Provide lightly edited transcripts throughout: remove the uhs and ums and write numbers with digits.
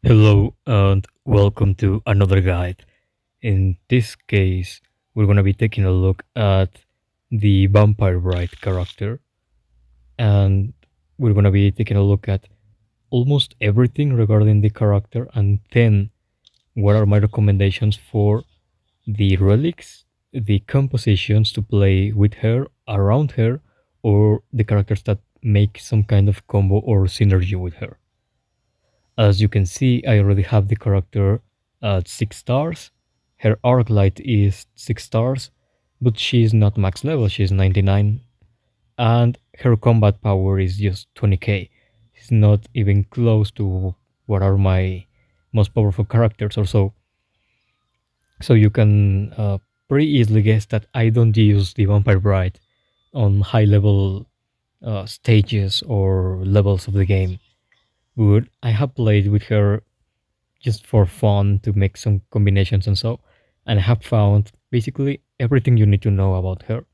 Hello and welcome to another guide. In this case, we're going to be taking a look at the Vampire Bride character, and we're going to be taking a look at almost everything regarding the character, and then what are my recommendations for the relics, the compositions to play with her, around her, or the characters that make some kind of combo or synergy with her. As you can see, I already have the character at 6 stars. Her arc light is 6 stars, but she's not max level, she's 99. And her combat power is just 20k. It's not even close to what are my most powerful characters or so. So you can pretty easily guess that I don't use the Vampire Bride on high level stages or levels of the game. But I have played with her just for fun to make some combinations and so. And I have found basically everything you need to know about her.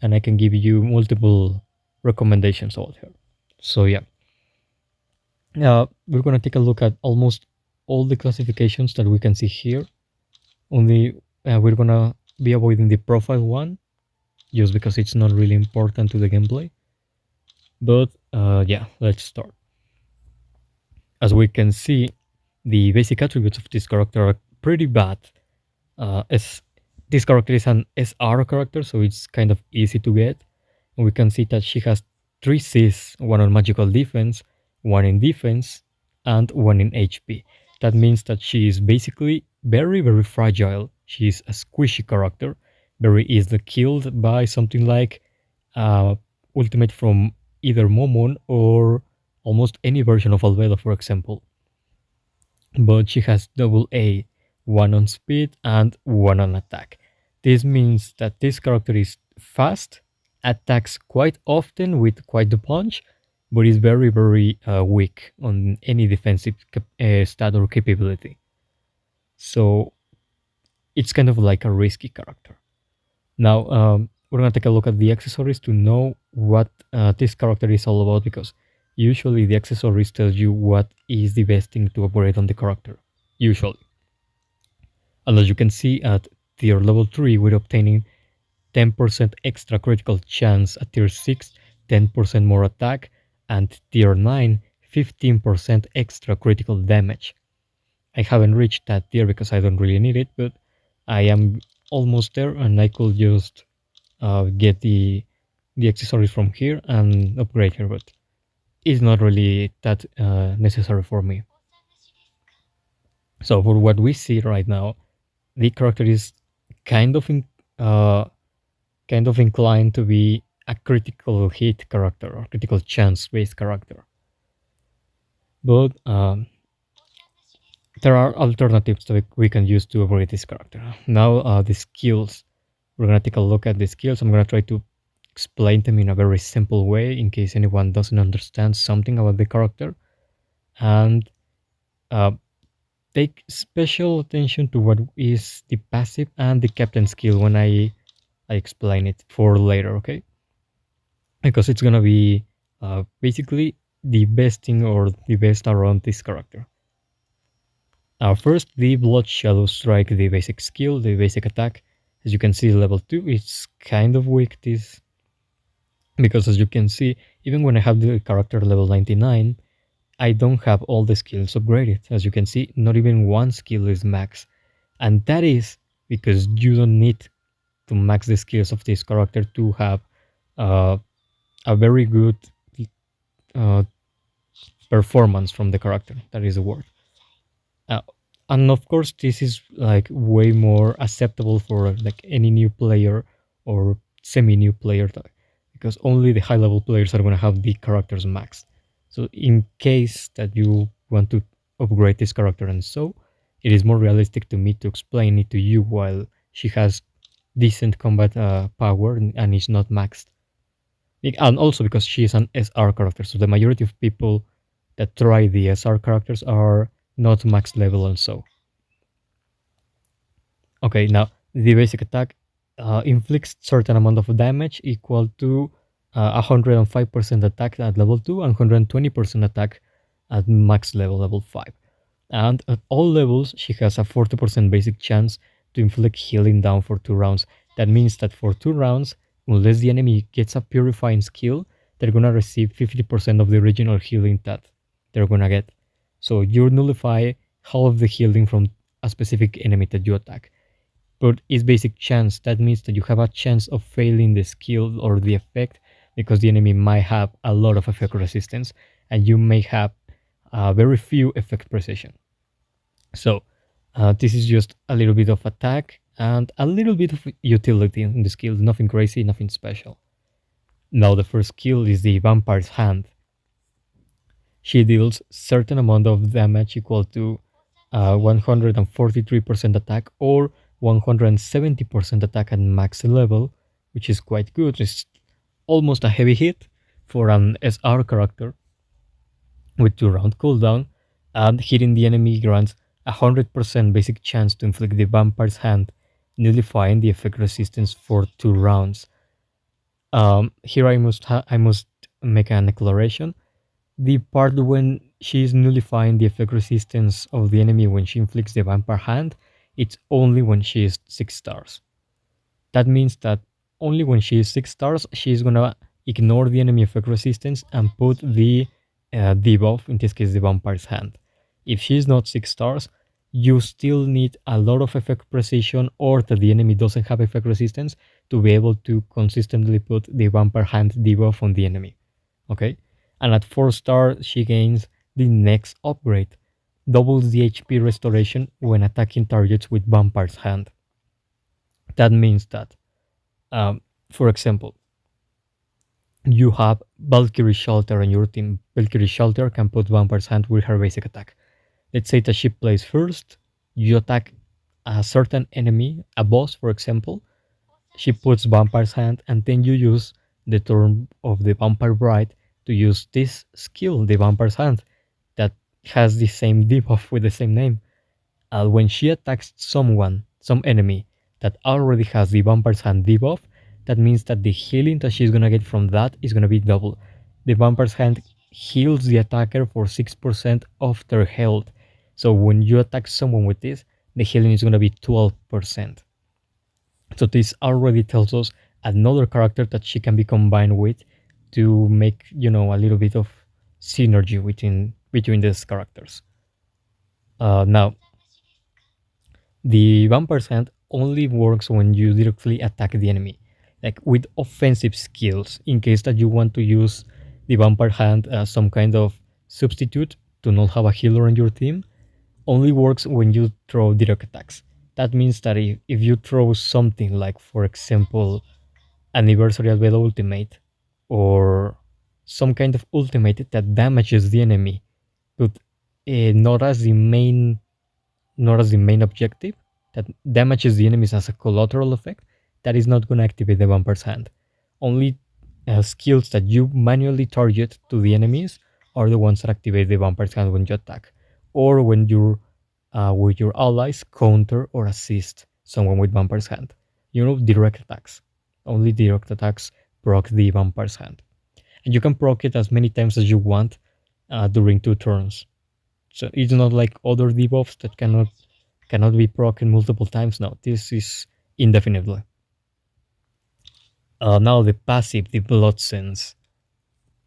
And I can give you multiple recommendations about her. So yeah, we're gonna take a look at almost all the classifications that we can see here. Only we're gonna be avoiding the profile one, just because it's not really important to the gameplay. But yeah, let's start. As we can see, the basic attributes of this character are pretty bad. As this character is an SR character, so it's kind of easy to get. And we can see that she has 3 Cs, one on magical defense, one in defense, and one in HP. That means that she is basically very, very fragile. She is a squishy character, very easily killed by something like ultimate from either Momon or almost any version of Albedo, for example. But she has double A, one on speed and one on attack. This means that this character is fast, attacks quite often with quite the punch, but is very, very weak on any defensive stat or capability. So it's kind of like a risky character. Now, we're gonna take a look at the accessories to know what this character is all about, because usually the accessories tell you what is the best thing to upgrade on the character. Usually. And as you can see at tier level 3, we're obtaining 10% extra critical chance at tier 6, 10% more attack, and tier 9, 15% extra critical damage. I haven't reached that tier because I don't really need it, but I am almost there, and I could just get the accessories from here and upgrade her, but it's not really that necessary for me. So for what we see right now, the character is kind of uh, kind of inclined to be a critical hit character or critical chance based character. But there are alternatives that we can use to upgrade this character. Now the skills. We're gonna take a look at the skills. I'm gonna try to explain them in a very simple way in case anyone doesn't understand something about the character. And uh, take special attention to what is the passive and the captain skill when I explain it for later, okay? Because it's gonna be basically the best thing or the best around this character. First, the Blood Shadow Strike, the basic skill, the basic attack. As you can see, level 2, it's kind of weak, this, because as you can see, even when I have the character level 99, I don't have all the skills upgraded. As you can see, not even one skill is max. And that is because you don't need to max the skills of this character to have uh, a very good uh, performance from the character. That is the word. Uh, and of course, this is like way more acceptable for like any new player or semi-new player, because only the high-level players are going to have the characters maxed. So in case that you want to upgrade this character and so, it is more realistic to me to explain it to you while she has decent combat power and is not maxed. And also because she is an SR character, so the majority of people that try the SR characters are not max level and so. Okay, now the basic attack inflicts certain amount of damage equal to 105% attack at level 2 and 120% attack at max level 5. And at all levels, she has a 40% basic chance to inflict healing down for 2 rounds. That means that for 2 rounds, unless the enemy gets a purifying skill, they're gonna receive 50% of the original healing that they're gonna get. So you nullify half of the healing from a specific enemy that you attack. But it's basic chance. That means that you have a chance of failing the skill or the effect because the enemy might have a lot of effect resistance and you may have very few effect precision. So this is just a little bit of attack and a little bit of utility in the skill. Nothing crazy, nothing special. Now the first skill is the Vampire's Hand. She deals certain amount of damage equal to 143% attack or 170% attack at max level, which is quite good. It's almost a heavy hit for an SR character with 2-round cooldown, and hitting the enemy grants 100% basic chance to inflict the Vampire's Hand, nullifying the effect resistance for 2 rounds. Here I must make an declaration. The part when she is nullifying the effect resistance of the enemy when she inflicts the Vampire Hand, it's only when she is 6 stars. That means that only when she is 6 stars, she is gonna ignore the enemy effect resistance and put the debuff, in this case the Vampire's Hand. If she is not 6 stars, you still need a lot of effect precision or that the enemy doesn't have effect resistance to be able to consistently put the Vampire Hand debuff on the enemy. Okay? And at 4 star, she gains the next upgrade. Doubles the HP restoration when attacking targets with Vampire's Hand. That means that, for example, you have Valkyrie Shalltear on your team. Valkyrie Shalltear can put Vampire's Hand with her basic attack. Let's say that she plays first, you attack a certain enemy, a boss for example, she puts Vampire's Hand, and then you use the turn of the Vampire Bride to use this skill, the Vampire's Hand, that has the same debuff with the same name. When she attacks some enemy that already has the Vampire's Hand debuff, that means that the healing that she's gonna get from that is gonna be double. The Vampire's Hand heals the attacker for 6% of their health. So when you attack someone with this, the healing is gonna be 12%. So this already tells us another character that she can be combined with to make, a little bit of synergy between these characters. Now, the Vampire's Hand only works when you directly attack the enemy, like with offensive skills, in case that you want to use the Vampire Hand as some kind of substitute to not have a healer on your team, only works when you throw direct attacks. That means that if you throw something like, for example, Anniversary of the Ultimate, or some kind of ultimate that damages the enemy, but not as the main objective, that damages the enemies as a collateral effect, that is not going to activate the Vampire's Hand. Only skills that you manually target to the enemies are the ones that activate the Vampire's Hand when you attack, or when you're with your allies counter or assist someone with Vampire's Hand. Direct attacks. Only direct attacks proc the Vampire's Hand. And you can proc it as many times as you want during 2 turns. So it's not like other debuffs that cannot be procced multiple times. No, this is indefinitely. Now the passive, the Blood Sense.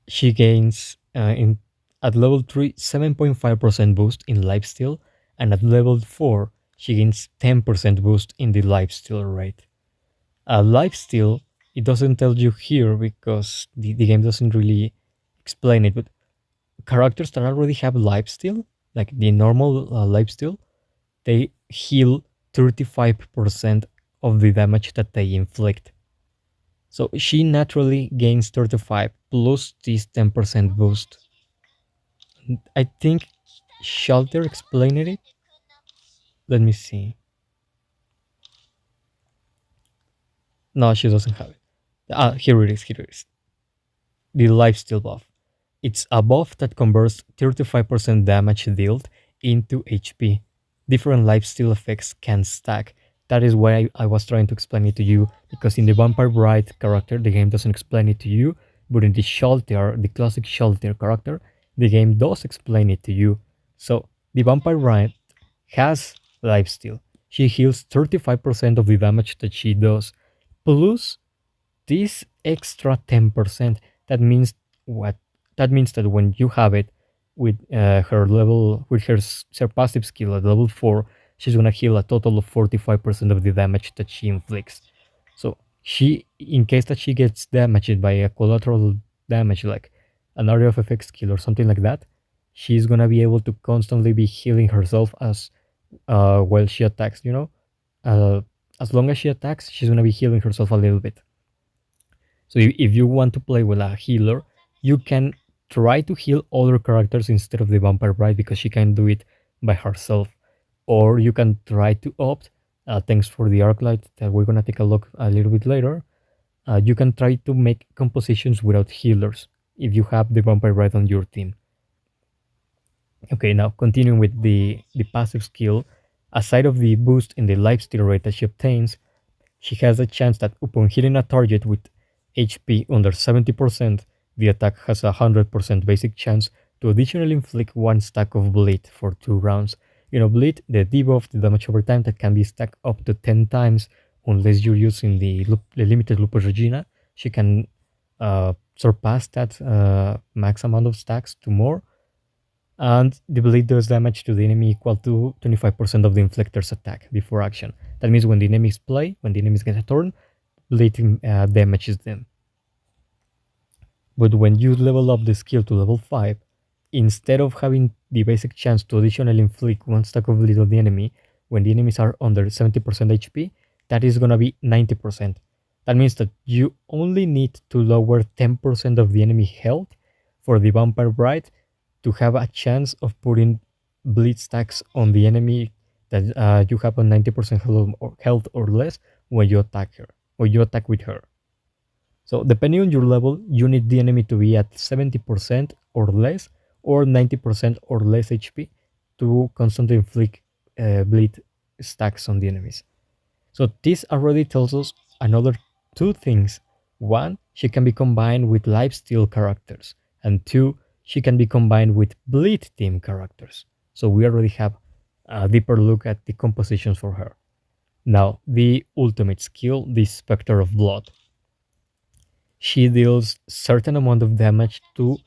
She gains at level 3 7.5% boost in lifesteal, and at level 4 she gains 10% boost in the lifesteal rate. Lifesteal, it doesn't tell you here because the game doesn't really explain it, but characters that already have lifesteal, like the normal lifesteal, they heal 35% of the damage that they inflict. So she naturally gains 35 plus this 10% boost. I think Shalltear explained it. Let me see. No, she doesn't have it. Here it is. The lifesteal buff. It's a buff that converts 35% damage dealt into HP. Different lifesteal effects can stack. That is why I was trying to explain it to you, because in the Vampire Bride character, the game doesn't explain it to you, but in the Shalltear, the classic Shalltear character, the game does explain it to you. So The Vampire Bride has lifesteal. She heals 35% of the damage that she does, plus this extra 10%. That means what? That means that when you have it with her level, with her passive skill at level 4, she's gonna heal a total of 45% of the damage that she inflicts. So she, in case that she gets damaged by a collateral damage like an area of effect skill or something like that, she's gonna be able to constantly be healing herself as while she attacks. Uh, as long as she attacks, she's gonna be healing herself a little bit. So if you want to play with a healer, you can try to heal other characters instead of the Vampire Bride because she can do it by herself. Or you can try to opt, thanks for the Arclight that we're gonna take a look a little bit later. You can try to make compositions without healers if you have the Vampire Bride on your team. Okay, now continuing with the passive skill, aside of the boost in the lifesteal rate that she obtains, she has a chance that upon hitting a target with HP under 70%, the attack has a 100% basic chance to additionally inflict 1 stack of bleed for 2 rounds. Bleed, the debuff, the damage over time that can be stacked up to 10 times unless you're using the limited Lupus Regina. She can surpass that max amount of stacks to more, and the bleed does damage to the enemy equal to 25% of the inflictor's attack before action. That means when the enemies play, when the enemies get a turn, bleed damages them. But when you level up the skill to level 5, instead of having the basic chance to additionally inflict 1 stack of bleed on the enemy, when the enemies are under 70% HP, that is gonna be 90%. That means that you only need to lower 10% of the enemy health for the Vampire Bride to have a chance of putting bleed stacks on the enemy that you have a 90% health or less when you attack her, or you attack with her. So depending on your level, you need the enemy to be at 70% or less, or 90% or less HP to constantly inflict bleed stacks on the enemies. So this already tells us another 2 things. 1, she can be combined with lifesteal characters, and 2, she can be combined with bleed team characters. So we already have a deeper look at the compositions for her. Now, the ultimate skill, the Spectre of Blood. She deals certain amount of damage to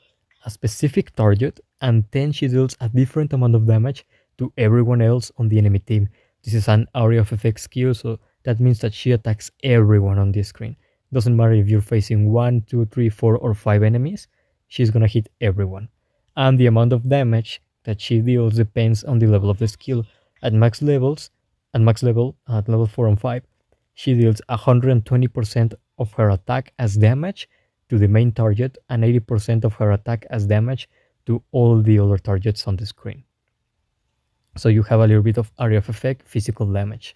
a specific target, and then she deals a different amount of damage to everyone else on the enemy team. This is an area of effect skill, so that means that she attacks everyone on the screen. Doesn't matter if you're facing 1, 2, 3, 4, or 5 enemies, she's gonna hit everyone. And the amount of damage that she deals depends on the level of the skill. At max levels, at level 4 and 5, she deals 120% of her attack as damage to the main target and 80% of her attack as damage to all the other targets on the screen. So you have a little bit of area of effect, physical damage.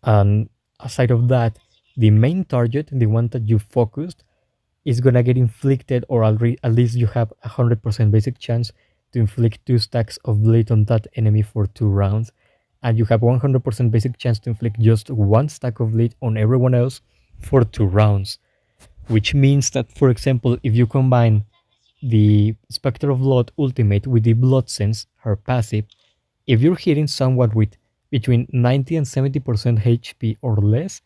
And aside of that, the main target, the one that you focused, is gonna get inflicted, or at least you have 100% basic chance to inflict 2 stacks of bleed on that enemy for 2 rounds. And you have 100% basic chance to inflict just 1 stack of bleed on everyone else for 2 rounds. Which means that, for example, if you combine the Spectre of Blood ultimate with the Blood Sense, her passive, if you're hitting someone with between 90 and 70% HP or less,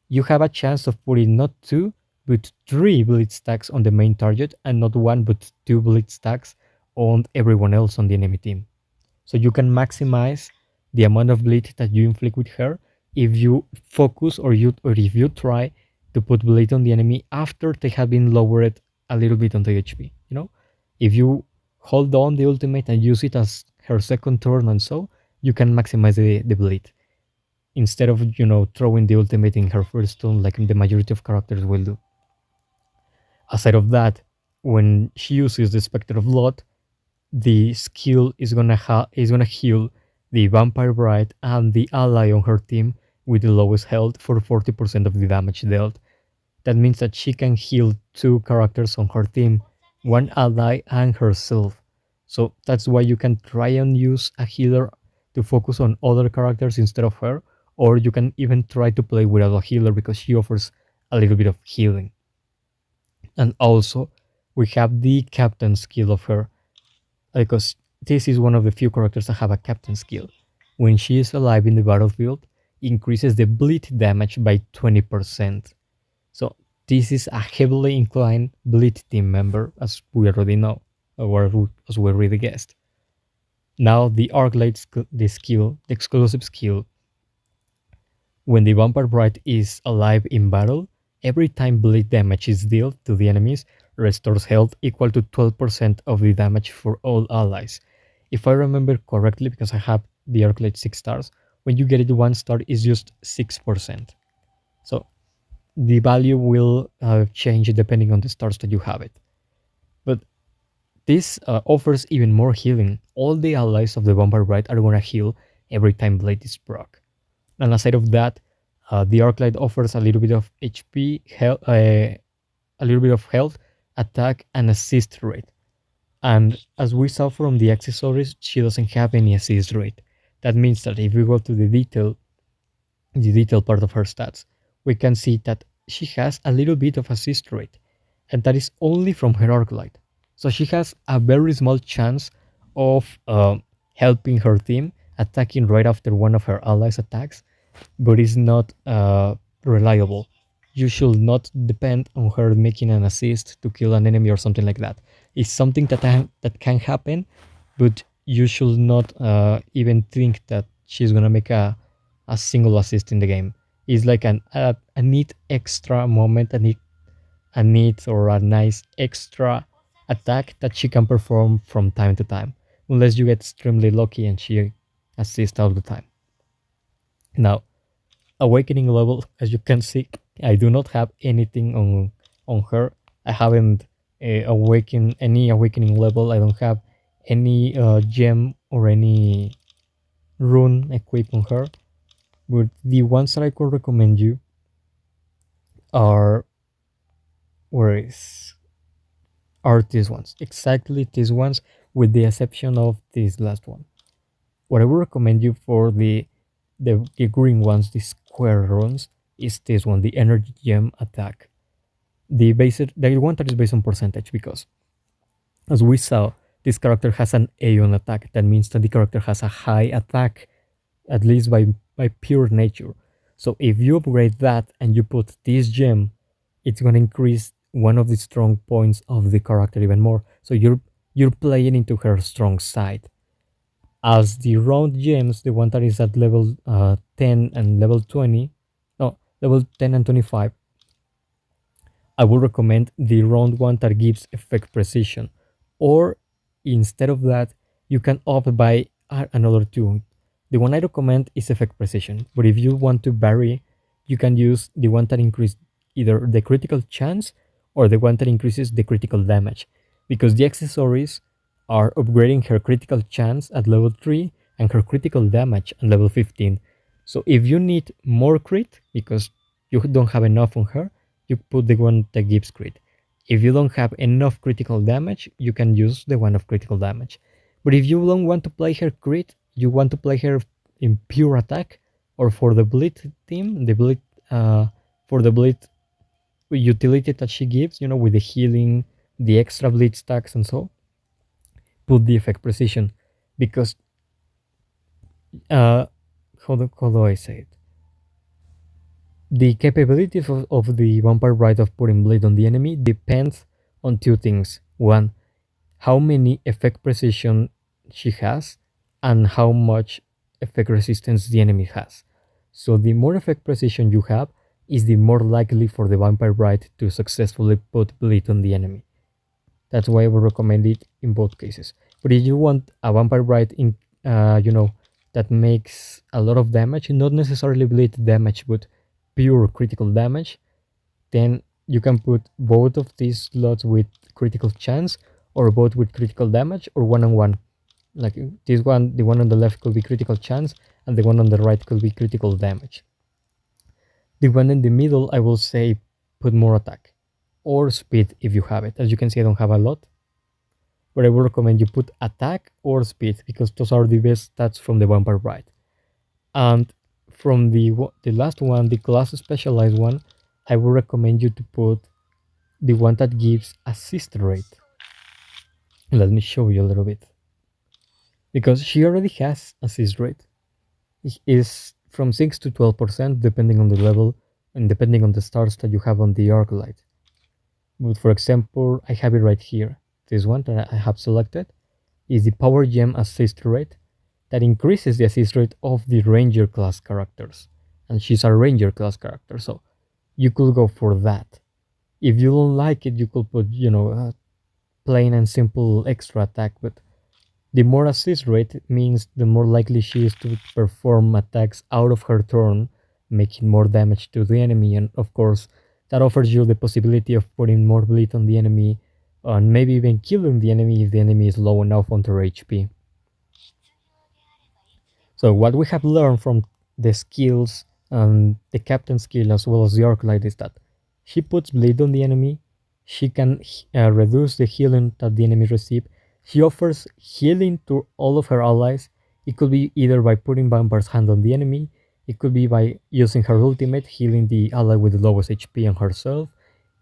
you have a chance of putting not 2 but 3 bleed stacks on the main target, and not 1 but 2 bleed stacks on everyone else on the enemy team. So you can maximize the amount of bleed that you inflict with her if you focus, or if you try to put bleed on the enemy after they have been lowered a little bit on the HP. If you hold on the ultimate and use it as her second turn, and so you can maximize the bleed instead of throwing the ultimate in her first turn like the majority of characters will do. Aside of that, when she uses the Spectre of Blood, the skill is gonna heal the Vampire Bride and the ally on her team with the lowest health for 40% of the damage dealt. That means that she can heal 2 characters on her team, 1 ally and herself. So that's why you can try and use a healer to focus on other characters instead of her, or you can even try to play without a healer because she offers a little bit of healing. And also, we have the captain skill of her, because this is one of the few characters that have a captain skill. When she is alive in the battlefield, increases the bleed damage by 20%. So this is a heavily inclined bleed team member, as we already know, or as we already guessed. Now the Arclight, the skill, the exclusive skill, when the Vampire Bride is alive in battle, every time bleed damage is dealt to the enemies, restores health equal to 12% of the damage for all allies. If I remember correctly, because I have the Arclight 6 stars, when you get it 1 star, it's just 6%. So the value will change depending on the stars that you have it. But this offers even more healing. All the allies of the Vampire Bride are gonna heal every time Blade is proc. And aside of that, the Arclight offers a little bit of HP, health, a little bit of health, attack, and assist rate. And as we saw from the accessories, she doesn't have any assist rate. That means that if we go to the detail part of her stats, we can see that she has a little bit of assist rate, and that is only from her Arclight. So she has a very small chance of helping her team attacking right after one of her allies attacks, but it's not reliable. You should not depend on her making an assist to kill an enemy or something like that. It's something that can happen, but you should not even think that she's gonna make a single assist in the game. It's like a neat extra moment, a neat or a nice extra attack that she can perform from time to time, unless you get extremely lucky and she assists all the time. Now, awakening level, as you can see, I do not have anything on her. I haven't awakened any awakening level. I don't have any gem or any rune equipped on her. But the ones that I could recommend you are where is are these ones, exactly these ones, with the exception of this last one. What I would recommend you for the green ones, the square runes, is this one, the energy gem attack. The one that is based on percentage, because as we saw, this character has an A on attack. That means that the character has a high attack, at least by pure nature. So if you upgrade that and you put this gem, it's gonna increase one of the strong points of the character even more. So you're playing into her strong side. As the round gems, the one that is at level 10 and level 20, no, level 10 and 25, I would recommend the round one that gives effect precision. Or instead of that, you can opt by another two. The one I recommend is effect precision, but if you want to vary, you can use the one that increases either the critical chance or the one that increases the critical damage, because the accessories are upgrading her critical chance at level 3 and her critical damage at level 15. So if you need more crit, because you don't have enough on her, you put the one that gives crit. If you don't have enough critical damage, you can use the one of critical damage. But if you don't want to play her crit, you want to play her in pure attack, or for the bleed team, the bleed for the bleed utility that she gives, with the healing, the extra bleed stacks and so, put the effect precision, because how do I say it? The capabilities of the Vampire Bride of putting bleed on the enemy depends on two things. One, how many effect precision she has, and how much effect resistance the enemy has. So the more effect precision you have, is the more likely for the Vampire Bride to successfully put bleed on the enemy. That's why I would recommend it in both cases. But if you want a Vampire Bride that makes a lot of damage, not necessarily bleed damage, but pure critical damage, then you can put both of these slots with critical chance, or both with critical damage, or one on one. Like this one, the one on the left could be critical chance, and the one on the right could be critical damage. The one in the middle, I will say, put more attack or speed if you have it. As you can see, I don't have a lot, but I would recommend you put attack or speed, because those are the best stats from the Vampire Bride. And from the last one, the class specialized one, I would recommend you to put the one that gives assist rate. Let me show you a little bit. because she already has assist rate. It is from 6 to 12% depending on the level and depending on the stars that you have on the arc light. But for example, I have it right here. This one that I have selected is the Power Gem assist rate that increases the assist rate of the Ranger class characters. And she's a Ranger class character, so you could go for that. If you don't like it, you could put, plain and simple extra attack, but the more assist rate means the more likely she is to perform attacks out of her turn, making more damage to the enemy, and of course, that offers you the possibility of putting more bleed on the enemy, and maybe even killing the enemy if the enemy is low enough on their HP. So what we have learned from the skills and the captain skill as well as the arc light is that she puts bleed on the enemy, she can reduce the healing that the enemy receive, she offers healing to all of her allies. It could be either by putting Vampire's hand on the enemy, it could be by using her ultimate, healing the ally with the lowest HP and herself.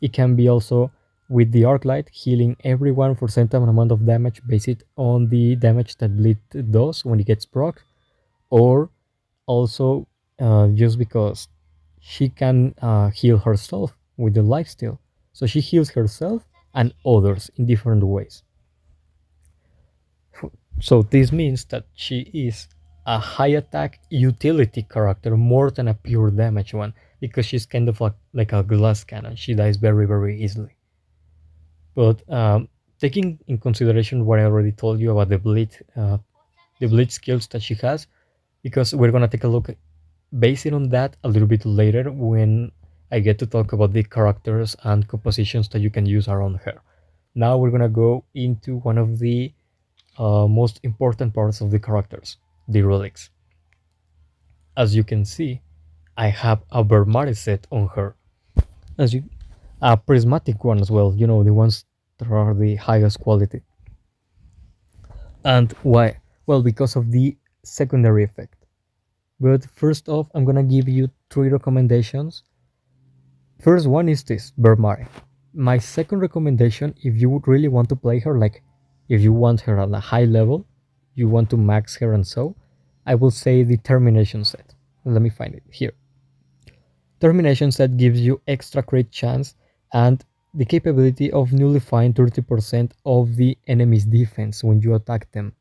It can be also with the arc light, healing everyone for certain amount of damage based on the damage that bleed does when it gets proc, or also just because she can heal herself with the lifesteal. So she heals herself and others in different ways. So this means that she is a high attack utility character more than a pure damage one, because she's kind of like a glass cannon. She dies very, very easily. But taking in consideration what I already told you about the bleed skills that she has, because we're gonna take a look based on that a little bit later when I get to talk about the characters and compositions that you can use around her. Now we're gonna go into one of the most important parts of the characters, the relics. As you can see, I have a Vermari set on her. As you, a prismatic one as well. You know, the ones that are the highest quality. And why? Well, because of the secondary effect. But first off, I'm gonna give you 3 recommendations. First one is this, Vermari. My second recommendation, if you would really want to play her, like if you want her at a high level, you want to max her and so, I will say the Termination set. Let me find it here. Termination set gives you extra crit chance and the capability of nullifying 30% of the enemy's defense when you attack them.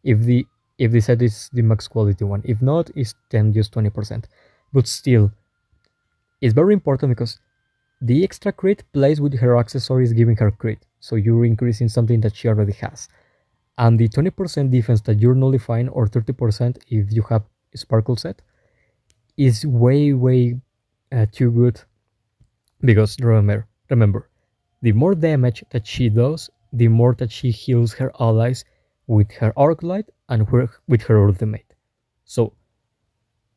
If the set is the max quality one. If not, it's then just 20%. But still, it's very important because the extra crit plays with her accessories giving her crit. So you're increasing something that she already has. And the 20% defense that you're nullifying, or 30% if you have Sparkle set, is way too good. Because remember, the more damage that she does, the more that she heals her allies with her arc light and with her ultimate. So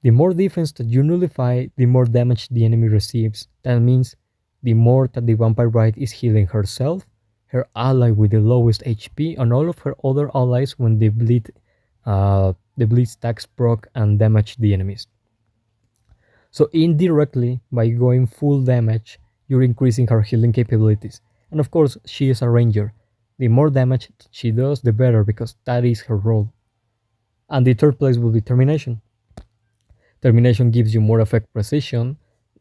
the more defense that you nullify, the more damage the enemy receives. That means the more that the Vampire Bride is healing herself, her ally with the lowest HP, and all of her other allies when the bleed stacks proc and damage the enemies. So indirectly, by going full damage, you're increasing her healing capabilities. And of course, she is a ranger. The more damage she does, the better, because that is her role. And the third place will be Termination. Termination gives you more effect precision.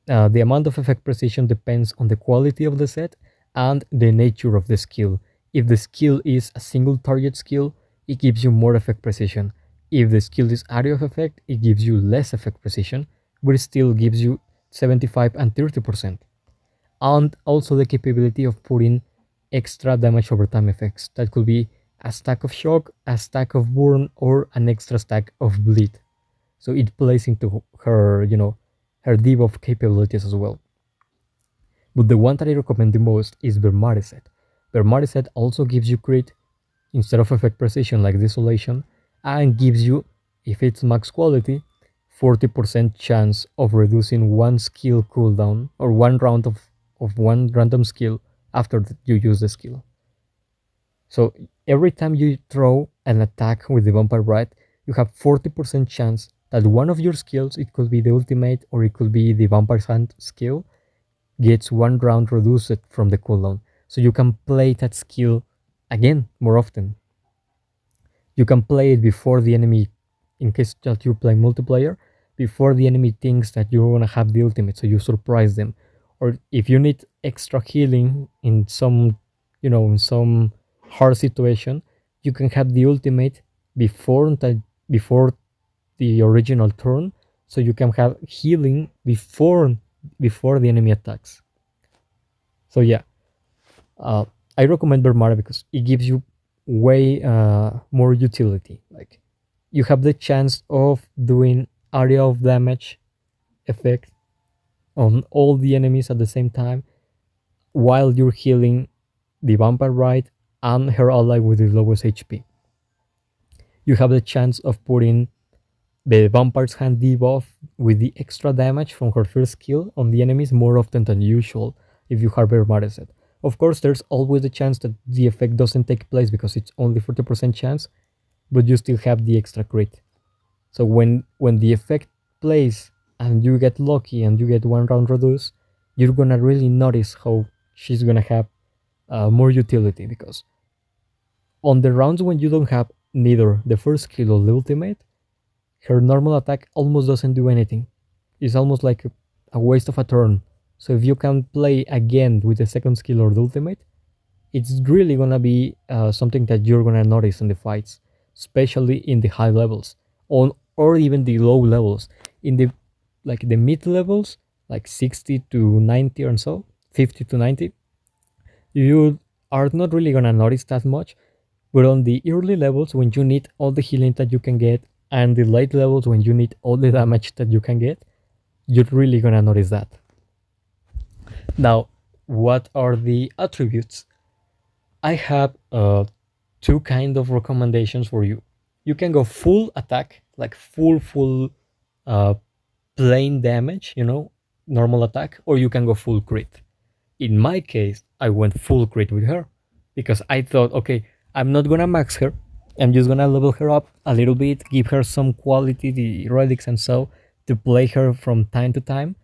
The amount of effect precision depends on the quality of the set and the nature of the skill. If the skill is a single target skill, it gives you more effect precision. If the skill is area of effect, it gives you less effect precision, but it still gives you 75 and 30%. And also the capability of putting extra damage over time effects. That could be a stack of shock, a stack of burn, or an extra stack of bleed. So it plays into her, her debuff capabilities as well. But the one that I recommend the most is Vermari set. Vermari set also gives you crit instead of effect precision like Desolation, and gives you, if it's max quality, 40% chance of reducing one skill cooldown or one round of one random skill after you use the skill. So every time you throw an attack with the Vampire Bride, you have 40% chance that one of your skills, it could be the ultimate or it could be the Vampire's Hand skill, gets one round reduced from the cooldown. So you can play that skill again more often. You can play it before the enemy, in case that you play multiplayer, before the enemy thinks that you're gonna have the ultimate, so you surprise them. Or if you need extra healing in some, in some hard situation, you can have the ultimate before the original turn, so you can have healing before the enemy attacks. So yeah, uh, I recommend Bermara because it gives you way more utility. Like you have the chance of doing area of damage effect on all the enemies at the same time while you're healing the vampire right and her ally with the lowest HP. You have the chance of putting the vampire's hand debuff with the extra damage from her first skill on the enemies more often than usual if you have Bermara set. Of course, there's always the chance that the effect doesn't take place because it's only 40% chance, but you still have the extra crit. So when the effect plays and you get lucky and you get one round reduce, you're gonna really notice how she's gonna have more utility because on the rounds when you don't have neither the first skill or the ultimate, her normal attack almost doesn't do anything. It's almost like a waste of a turn. So if you can play again with the second skill or the ultimate, it's really gonna be something that you're gonna notice in the fights, especially in the high levels, on or even the low levels. In the like the mid levels, like 60 to 90 or so, 50 to 90, you are not really gonna notice that much. But on the early levels, when you need all the healing that you can get, and the late levels when you need all the damage that you can get, you're really gonna notice that. Now, what are the attributes? I have two kind of recommendations for you. You can go full attack, like full uh, plain damage, normal attack, or you can go full crit. In my case, I went full crit with her because I thought, okay, I'm not gonna max her. I'm just gonna level her up a little bit, give her some quality, the relics and so, to play her from time to time.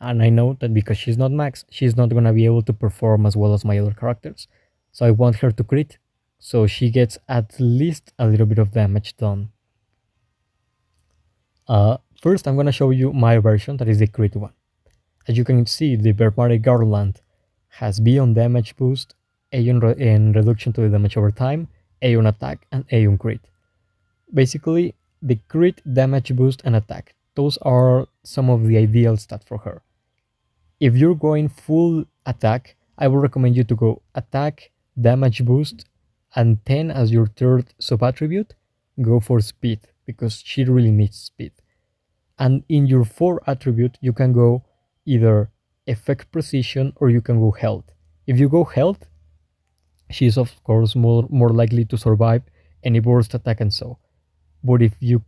And I know that because she's not max, she's not gonna be able to perform as well as my other characters. So I want her to crit, so she gets at least a little bit of damage done. First, I'm gonna show you my version, that is the crit one. As you can see, the Barbaric Garland has B on damage boost, A on and reduction to the damage over time, A on attack, and A on crit. Basically, the crit, damage boost, and attack. Those are some of the ideal stats for her. If you're going full attack, I would recommend you to go attack, damage boost, and 10 as your third sub-attribute, go for speed, because she really needs speed. And in your 4 attribute, you can go either effect precision or you can go health. If you go health, she is of course more likely to survive any burst attack and so. But if you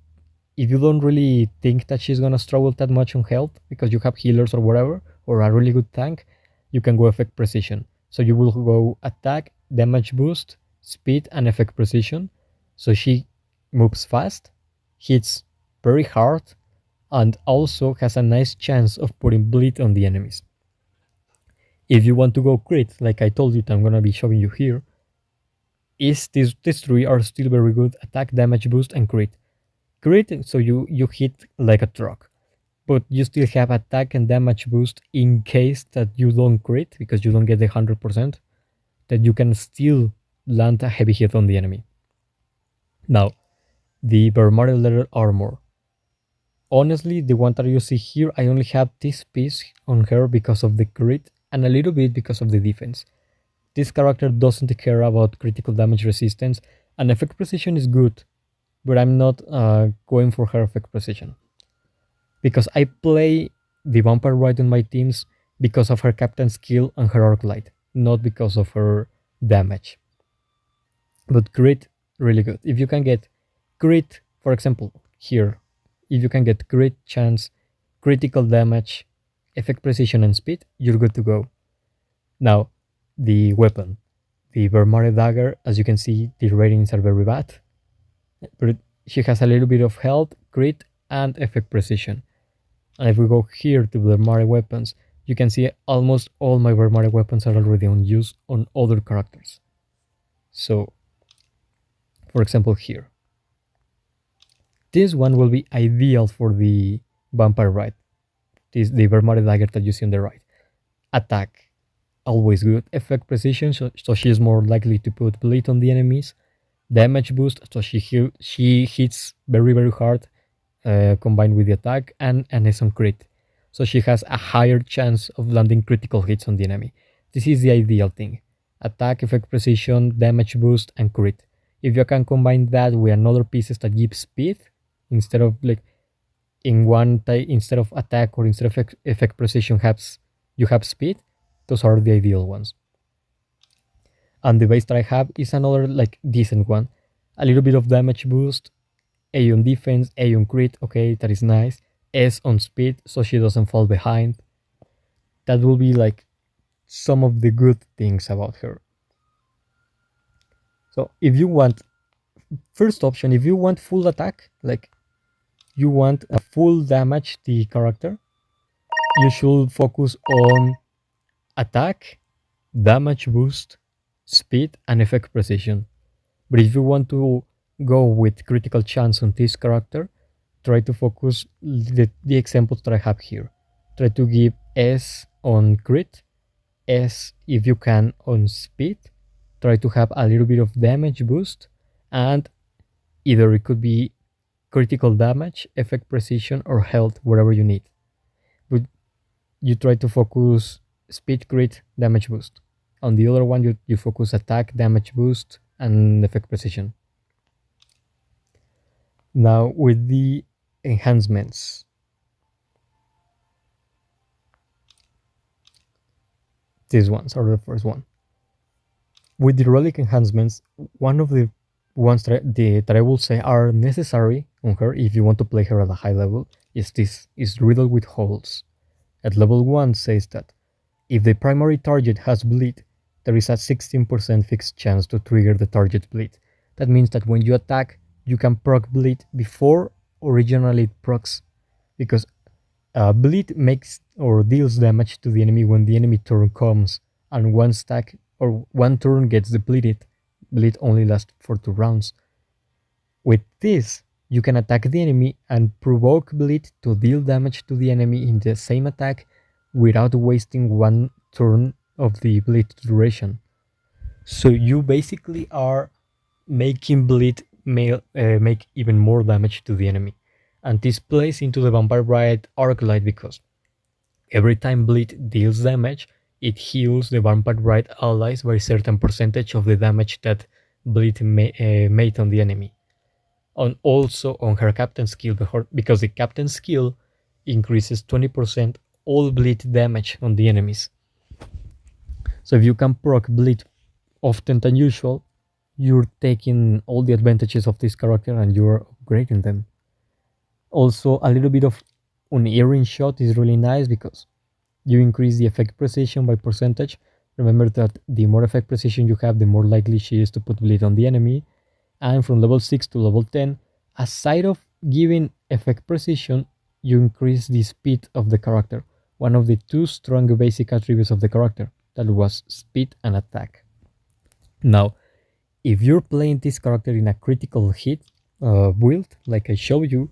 don't really think that she's gonna struggle that much on health because you have healers or whatever, or a really good tank, you can go effect precision. So you will go attack, damage boost, speed, and effect precision. So she moves fast, hits very hard, and also has a nice chance of putting bleed on the enemies. If you want to go crit, like I told you that I'm gonna be showing you here, these three are still very good: attack, damage boost, and crit. Crit, so you hit like a truck, but you still have attack and damage boost in case that you don't crit because you don't get the 100%, that you can still land a heavy hit on the enemy. Now, the Bermari leather armor. Honestly, the one that you see here, I only have this piece on her because of the crit and a little bit because of the defense. This character doesn't care about critical damage resistance, and effect precision is good, but I'm not going for her effect precision. Because I play the Vampire Ride on my teams because of her Captain skill and her Arc Light, not because of her damage. But crit, really good. If you can get crit, for example, here, if you can get crit chance, critical damage, effect precision, and speed, you're good to go. Now, the weapon. The Vermare Dagger, as you can see, the ratings are very bad. But she has a little bit of health, crit, and effect precision. And if we go here to Vermare weapons, you can see almost all my Vermare weapons are already on use on other characters. So, for example, here. This one will be ideal for the vampire right. This the Vermari dagger that you see on the right. Attack, always good. Effect precision, so she is more likely to put bleed on the enemies. Damage boost, so she hits very hard, combined with the attack, and an on crit. So she has a higher chance of landing critical hits on the enemy. This is the ideal thing. Attack, effect precision, damage boost, and crit. If you can combine that with another pieces that give speed, instead of like in one type, instead of attack or instead of effect precision you have speed, those are the ideal ones. And the base that I have is another like decent one. A little bit of damage boost, A on defense, A on crit, okay, that is nice. S on speed, so she doesn't fall behind. That will be like some of the good things about her. So if you want, first option, if you want full attack, like you want a full damage the character, you should focus on attack, damage boost, speed, and effect precision. But if you want to go with critical chance on this character, try to focus the examples that I have here. Try to give S on crit, S if you can on speed. Try to have a little bit of damage boost, and either it could be critical damage, effect precision, or health, whatever you need. But you try to focus speed, crit, damage boost. On the other one, you focus attack, damage boost, and effect precision. Now with the enhancements. These ones are the first one. With the relic enhancements, one of the ones that I will say are necessary on her if you want to play her at a high level is this is riddled with holes. At level 1 says that if the primary target has bleed, there is a 16% fixed chance to trigger the target bleed. That means that when you attack, you can proc bleed before originally it procs, because bleed makes or deals damage to the enemy when the enemy turn comes, and one stack or one turn gets depleted. Bleed only lasts for 2 rounds. With this, you can attack the enemy and provoke bleed to deal damage to the enemy in the same attack without wasting one turn of the bleed duration. So you basically are making bleed make even more damage to the enemy. And this plays into the Vampire Riot Arc Light because every time bleed deals damage, it heals the Vampire Riot allies by a certain percentage of the damage that bleed made on the enemy. And also on her captain skill, because the captain skill increases 20% all bleed damage on the enemies. So if you can proc bleed often than usual, you're taking all the advantages of this character and you're upgrading them. Also, a little bit of unerring shot is really nice because you increase the effect precision by percentage. Remember that the more effect precision you have, the more likely she is to put bleed on the enemy. And from level 6 to level 10, aside of giving effect precision, you increase the speed of the character, one of the 2 strong basic attributes of the character, that was speed and attack. Now, if you're playing this character in a critical hit build, like I showed you,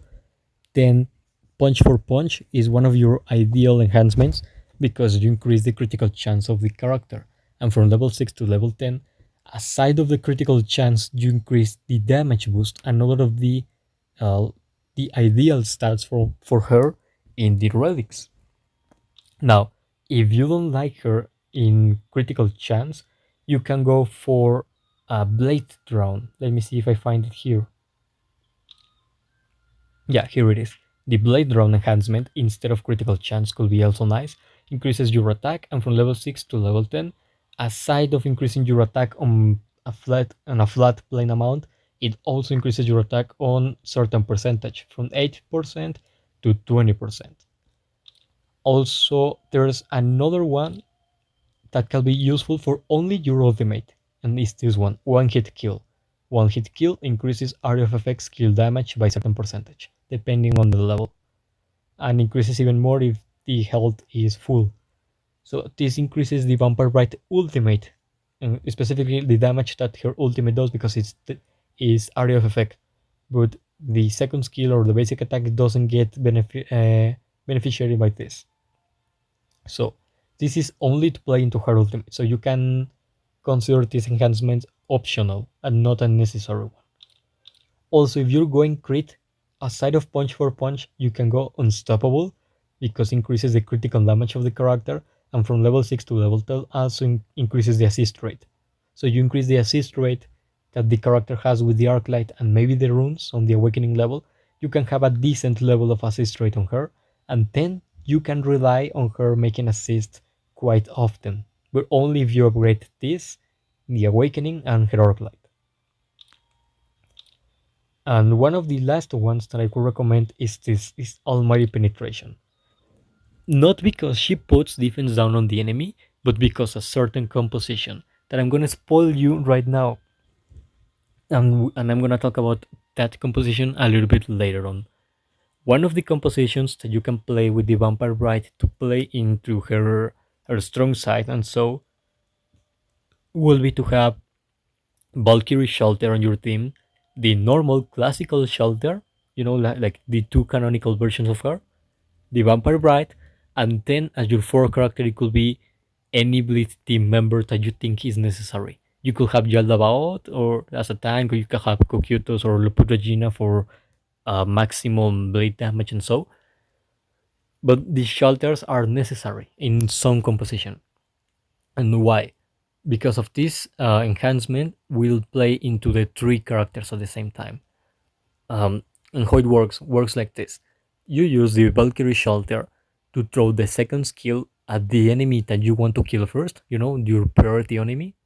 then punch for punch is one of your ideal enhancements because you increase the critical chance of the character. And from level 6 to level 10, aside of the critical chance, you increase the damage boost and a lot of the ideal stats for her in the relics. Now, if you don't like her in critical chance, you can go for a blade drone. Let me see if I find it here. Yeah, here it is. The blade drone enhancement instead of critical chance could be also nice. Increases your attack, and from level 6 to level 10, aside of increasing your attack on a flat plane amount, it also increases your attack on certain percentage from 8% to 20%. Also, there's another one that can be useful for only your ultimate, and it's this one hit kill. One hit kill increases area of effect skill damage by a certain percentage, depending on the level, and increases even more if the health is full. So this increases the Vampire Bright ultimate, and specifically the damage that her ultimate does because is area of effect. But the second skill or the basic attack doesn't get beneficiary by this. So this is only to play into her ultimate. So you can consider this enhancement optional and not a necessary one. Also, if you're going crit, aside of punch for punch, you can go unstoppable because increases the critical damage of the character, and from level 6 to level 12 also increases the assist rate. So you increase the assist rate that the character has with the arc light and maybe the runes on the awakening level, you can have a decent level of assist rate on her, and then you can rely on her making assist quite often, but only if you upgrade this, the awakening, and her arc light. And one of the last ones that I could recommend is this is Almighty Penetration. Not because she puts defense down on the enemy, but because a certain composition that I'm gonna spoil you right now. And I'm gonna talk about that composition a little bit later on. One of the compositions that you can play with the Vampire Bride to play into her strong side and so will be to have Valkyrie Shalltear on your team, the normal classical Shalltear, like the two canonical versions of her, the Vampire Bride, and then as your fourth character, it could be any Blitz team member that you think is necessary. You could have Yaldabaoth or as a tank, or you could have Cocytus or Luput Regina for maximum blade damage and so. But these shelters are necessary in some composition. And why? Because of this enhancement, we'll play into the three characters at the same time. Um, and how it works like this. You use the Valkyrie Shelter to throw the second skill at the enemy that you want to kill first, your priority enemy,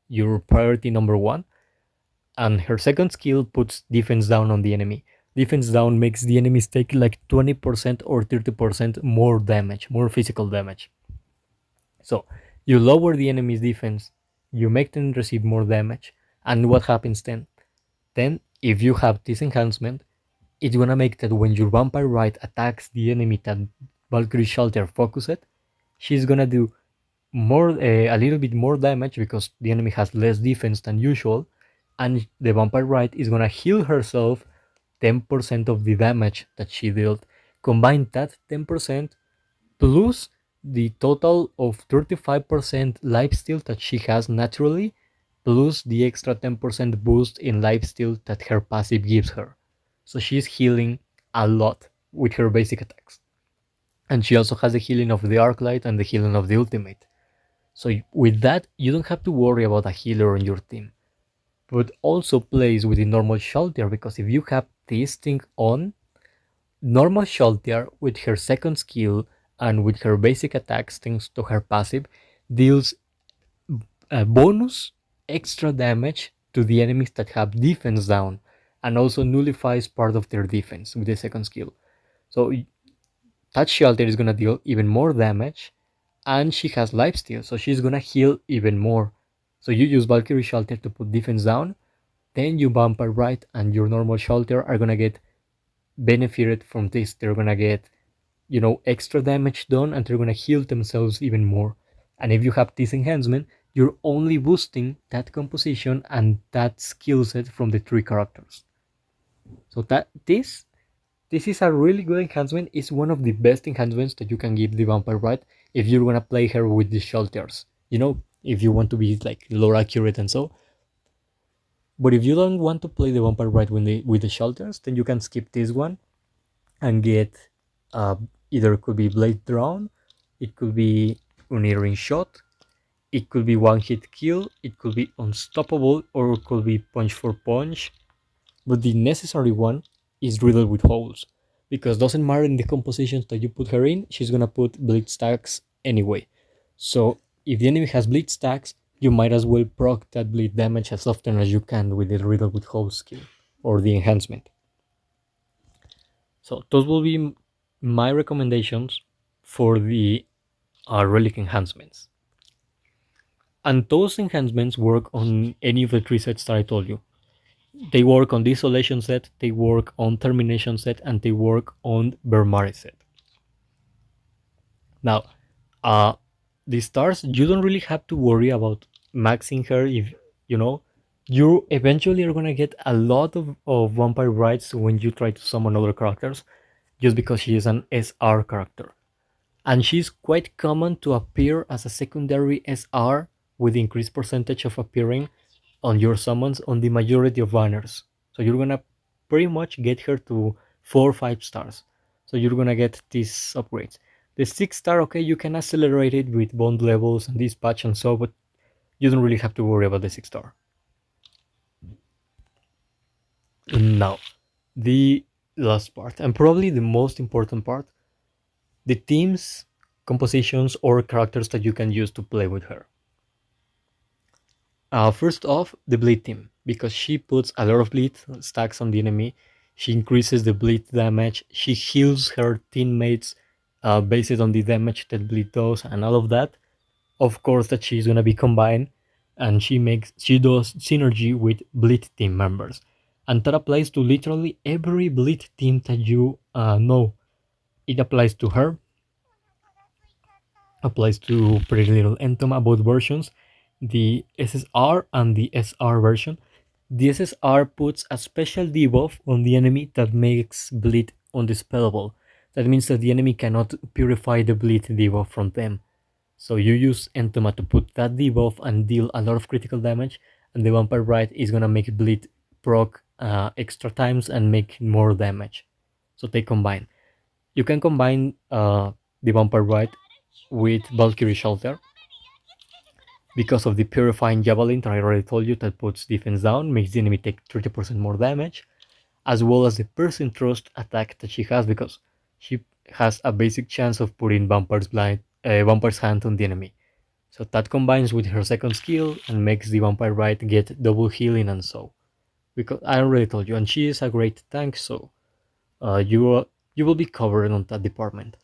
your priority number one, and her second skill puts defense down on the enemy. Defense down makes the enemies take like 20% or 30% more damage, more physical damage. So you lower the enemy's defense, you make them receive more damage, and what happens then? Then, if you have this enhancement, it's gonna make that when your Vampire Right attacks the enemy that Valkyrie Shelter focused, she's gonna do a little bit more damage because the enemy has less defense than usual, and the Vampire Right is gonna heal herself 10% of the damage that she dealt. Combine that 10% plus the total of 35% lifesteal that she has naturally, plus the extra 10% boost in lifesteal that her passive gives her. So she's healing a lot with her basic attacks. And she also has the healing of the Arclight and the healing of the Ultimate. So with that, you don't have to worry about a healer on your team. But also plays with the normal Shalltear, because if you have this thing on, normal Shalltear with her second skill and with her basic attacks thanks to her passive deals a bonus extra damage to the enemies that have defense down, and also nullifies part of their defense with the second skill. So that Shalltear is gonna deal even more damage, and she has lifesteal, so she's gonna heal even more. So you use Valkyrie Shalltear to put defense down, then you Vampire Right and your normal Shalltear are gonna get benefited from this. They're gonna get, extra damage done, and they're gonna heal themselves even more. And if you have this enhancement, you're only boosting that composition and that skill set from the three characters. So that this is a really good enhancement. It's one of the best enhancements that you can give the Vampire Bride if you're gonna play her with the Shalltears. If you want to be like lore accurate and so. But if you don't want to play the Vampire Bride with the Shalltears, then you can skip this one and get either it could be Blade Drawn, it could be Unerring Shot, it could be one hit kill, it could be Unstoppable, or it could be Punch for Punch. But the necessary one is Riddle with Holes, because doesn't matter in the compositions that you put her in, she's gonna put bleed stacks anyway. So if the enemy has bleed stacks, you might as well proc that bleed damage as often as you can with the Riddle with Holes skill or the enhancement. So those will be my recommendations for the relic enhancements. And those enhancements work on any of the three sets that I told you. They work on the Isolation set, they work on Termination set, and they work on Bermari set. Now, the stars, you don't really have to worry about maxing her if, You eventually are gonna get a lot of vampire rights when you try to summon other characters, just because she is an SR character. And she's quite common to appear as a secondary SR with increased percentage of appearing on your summons on the majority of banners. So you're gonna pretty much get her to 4 or 5 stars. So you're gonna get these upgrades. The 6 star, okay, you can accelerate it with bond levels and dispatch and so, but you don't really have to worry about the 6 star. Now, the last part, and probably the most important part, the teams, compositions, or characters that you can use to play with her. First off, the bleed team, because she puts a lot of bleed stacks on the enemy. She increases the bleed damage. She heals her teammates based on the damage that bleed does and all of that. Of course, that she's gonna be combined, and she does synergy with bleed team members, and that applies to literally every bleed team that you know. It applies to her, applies to Pretty Little Entoma, both versions, the SSR and the SR version. The SSR puts a special debuff on the enemy that makes bleed undispellable. That means that the enemy cannot purify the bleed debuff from them. So you use Entoma to put that debuff and deal a lot of critical damage, and the Vampire Rite is gonna make bleed proc extra times and make more damage. So they combine. You can combine the Vampire Rite with Valkyrie Shalltear because of the Purifying Javelin that I already told you that puts defense down, makes the enemy take 30% more damage, as well as the Person Trust attack that she has because she has a basic chance of putting Vampire's Hand on the enemy. So that combines with her second skill and makes the Vampire Rite get double healing and so. Because I already told you, and she is a great tank, so you will be covered on that department.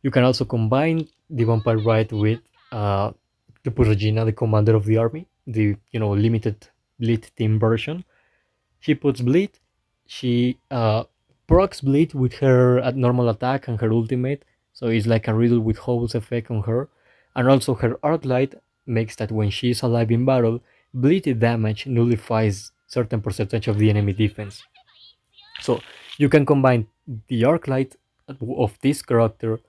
You can also combine the Vampire Rite with the Regina, the commander of the army, the limited bleed team version. She puts bleed. She procs bleed with her at normal attack and her ultimate, so it's like a riddle with holes effect on her. And also her arc light makes that when she is alive in battle, bleed damage nullifies certain percentage of the enemy defense. So you can combine the arc light of this character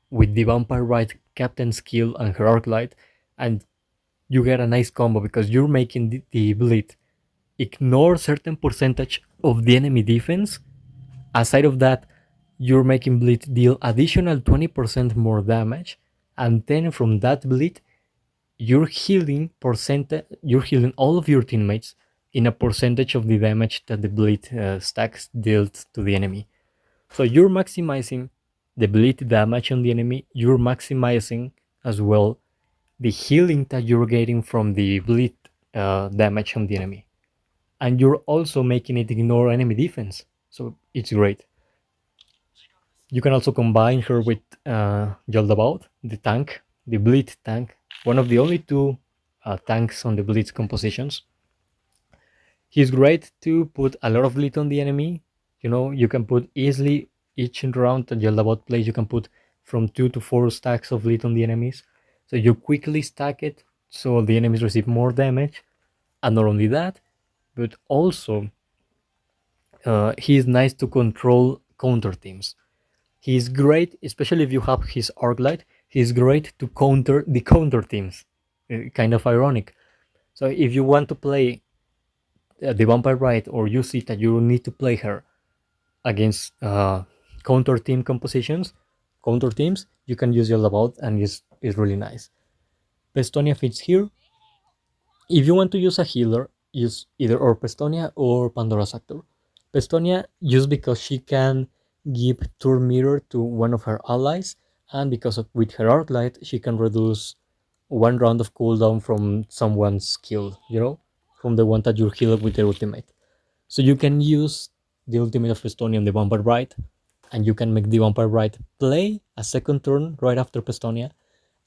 with the Vampire Rite Captain skill and her arc light, and you get a nice combo because you're making the bleed ignore certain percentage of the enemy defense. Aside of that, you're making bleed deal additional 20% more damage, and then from that bleed, you're healing all of your teammates in a percentage of the damage that the bleed stacks dealt to the enemy. So you're maximizing the bleed damage on the enemy. You're maximizing as well the healing that you're getting from the bleed damage on the enemy, and you're also making it ignore enemy defense. So it's great. You can also combine her with Yaldabaoth, the tank, the bleed tank, one of the only two tanks on the bleed compositions. He's great to put a lot of bleed on the enemy. You can put easily each round that Yaldabaoth plays, you can put from 2 to 4 stacks of bleed on the enemies. So you quickly stack it so the enemies receive more damage. And not only that, but also he is nice to control counter teams. He's great, especially if you have his arc light. He's great to counter the counter teams. Kind of ironic. So if you want to play the Vampire Rite, or you see that you need to play her against counter team compositions, counter teams, you can use your about, and it's really nice. Pestonia fits here. If you want to use a healer, use either or Pestonia or Pandora's Actor. Pestonia, just because she can give turn mirror to one of her allies, and because with her arc light, she can reduce 1 round of cooldown from someone's skill, from the one that you heal with the ultimate. So you can use the ultimate of Pestonia on the Vampire Rite, and you can make the Vampire Rite play a second turn right after Pestonia.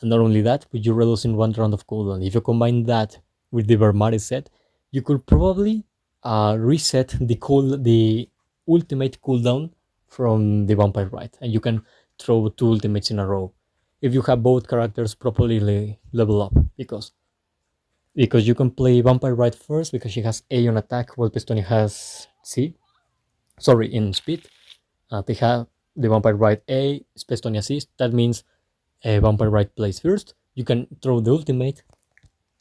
And not only that, but you're reducing 1 round of cooldown. If you combine that with the Vermari set, you could probably reset the ultimate cooldown from the Vampire Rite, and you can throw 2 ultimates in a row if you have both characters properly level up. Because because you can play Vampire Ride first because she has A on attack while Pestonia has C. Sorry, in speed. They have the Vampire Ride A, Pestonia C. That means Vampire Ride plays first. You can throw the ultimate,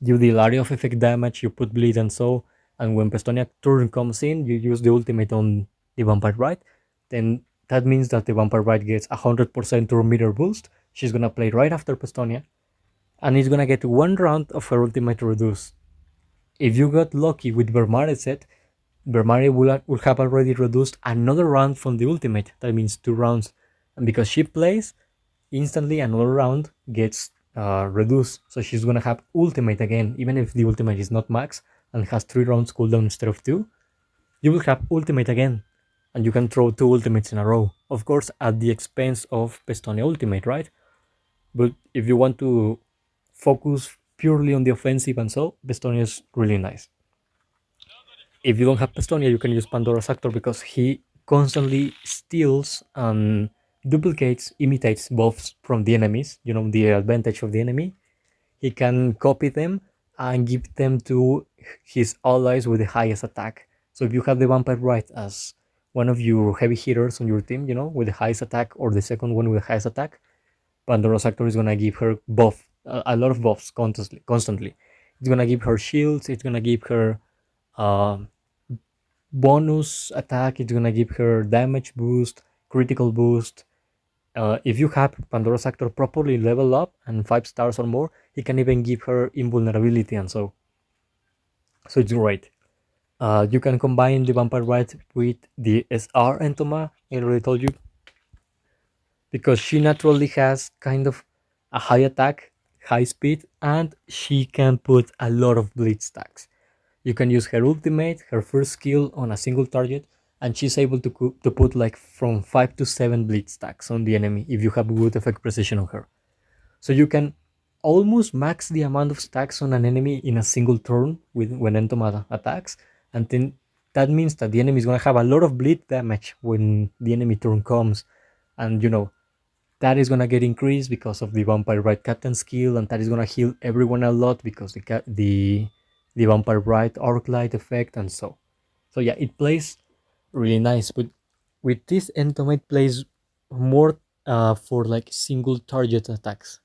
you deal area of effect damage, you put bleed and so. And when Pestonia turn comes in, you use the ultimate on the Vampire Ride. Then that means that the Vampire Ride gets 100% turn meter boost. She's gonna play right after Pestonia, and it's gonna get one round of her ultimate reduce. If you got lucky with Vermare set, Vermare will have already reduced another round from the ultimate. That means 2 rounds. And because she plays, instantly another round gets reduced. So she's gonna have ultimate again, even if the ultimate is not max and has 3 rounds cooldown instead of 2. You will have ultimate again, and you can throw 2 ultimates in a row. Of course, at the expense of Pestonia ultimate, right? But if you want to focus purely on the offensive and so, Pestonia is really nice. If you don't have Pestonia, you can use Pandora's Actor because he constantly steals and duplicates, imitates buffs from the enemies, the advantage of the enemy. He can copy them and give them to his allies with the highest attack. So if you have the Vampire Right as one of your heavy hitters on your team, with the highest attack, or the second one with the highest attack, Pandora's Actor is gonna give her buff, a lot of buffs constantly. It's gonna give her shields. It's gonna give her uh, bonus attack. It's gonna give her damage boost, critical boost. If you have Pandora's Actor properly level up and 5 stars or more, he can even give her invulnerability and so. So it's great. You can combine the Vampire Rite with the SR Entoma, I already told you, because she naturally has kind of a high attack, high speed, and she can put a lot of bleed stacks. You can use her ultimate, her first skill on a single target, and she's able to put like from 5 to 7 bleed stacks on the enemy if you have good effect precision on her. So you can almost max the amount of stacks on an enemy in a single turn when Entomata attacks, and then that means that the enemy is gonna have a lot of bleed damage when the enemy turn comes, and that is gonna get increased because of the Vampire Rite Captain skill, and that is gonna heal everyone a lot because the Vampire Rite Arc Light effect and so. So yeah, it plays really nice, but with this Entomate plays more for like single target attacks.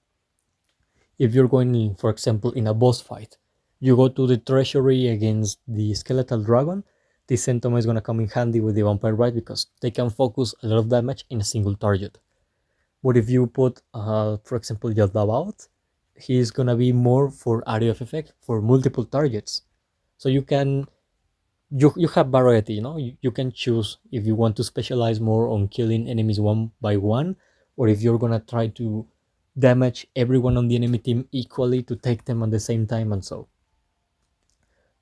If you're going in, for example, in a boss fight, you go to the treasury against the skeletal dragon, this Entoma is gonna come in handy with the Vampire Rite because they can focus a lot of damage in a single target. But if you put, for example, Yaldabaoth, he's gonna be more for area of effect for multiple targets. So you have variety, you can choose if you want to specialize more on killing enemies one by one, or if you're gonna try to damage everyone on the enemy team equally to take them at the same time and so.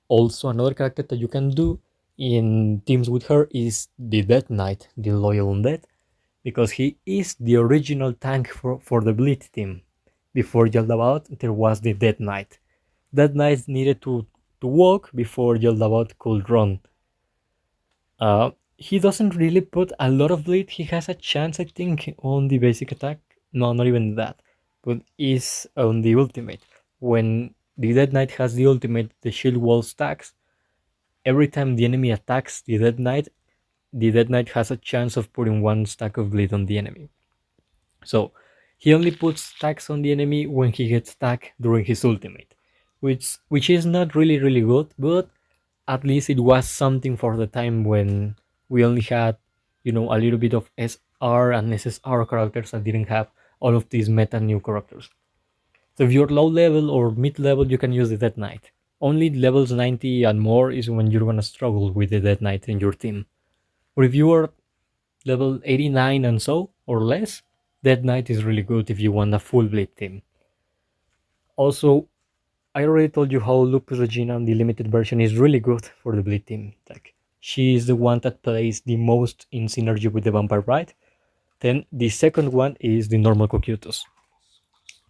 Also, another character that you can do in teams with her is the Death Knight, the Loyal Undead, because he is the original tank for the Bleed team. Before Yaldabaoth, there was the Death Knight. Death Knight needed to walk before Yaldabaoth could run. He doesn't really put a lot of bleed. He has a chance, I think, on the basic attack. No, not even that. But is on the ultimate. When the Dead Knight has the ultimate, the shield wall stacks. Every time the enemy attacks the Dead Knight has a chance of putting 1 stack of bleed on the enemy. So he only puts stacks on the enemy when he gets stacked during his ultimate, which is not really good, but at least it was something for the time when we only had, a little bit of SR and SSR characters that didn't have all of these meta new characters. So if you're low level or mid level, you can use the Dead Knight. Only levels 90 and more is when you're gonna struggle with the Dead Knight in your team. Or if you are level 89 and so, or less, Dead Knight is really good if you want a full bleed team. Also, I already told you how Lupus Regina on the limited version is really good for the bleed team. Like, she is the one that plays the most in synergy with the Vampire Rite. Then the second one is the normal Cocytus,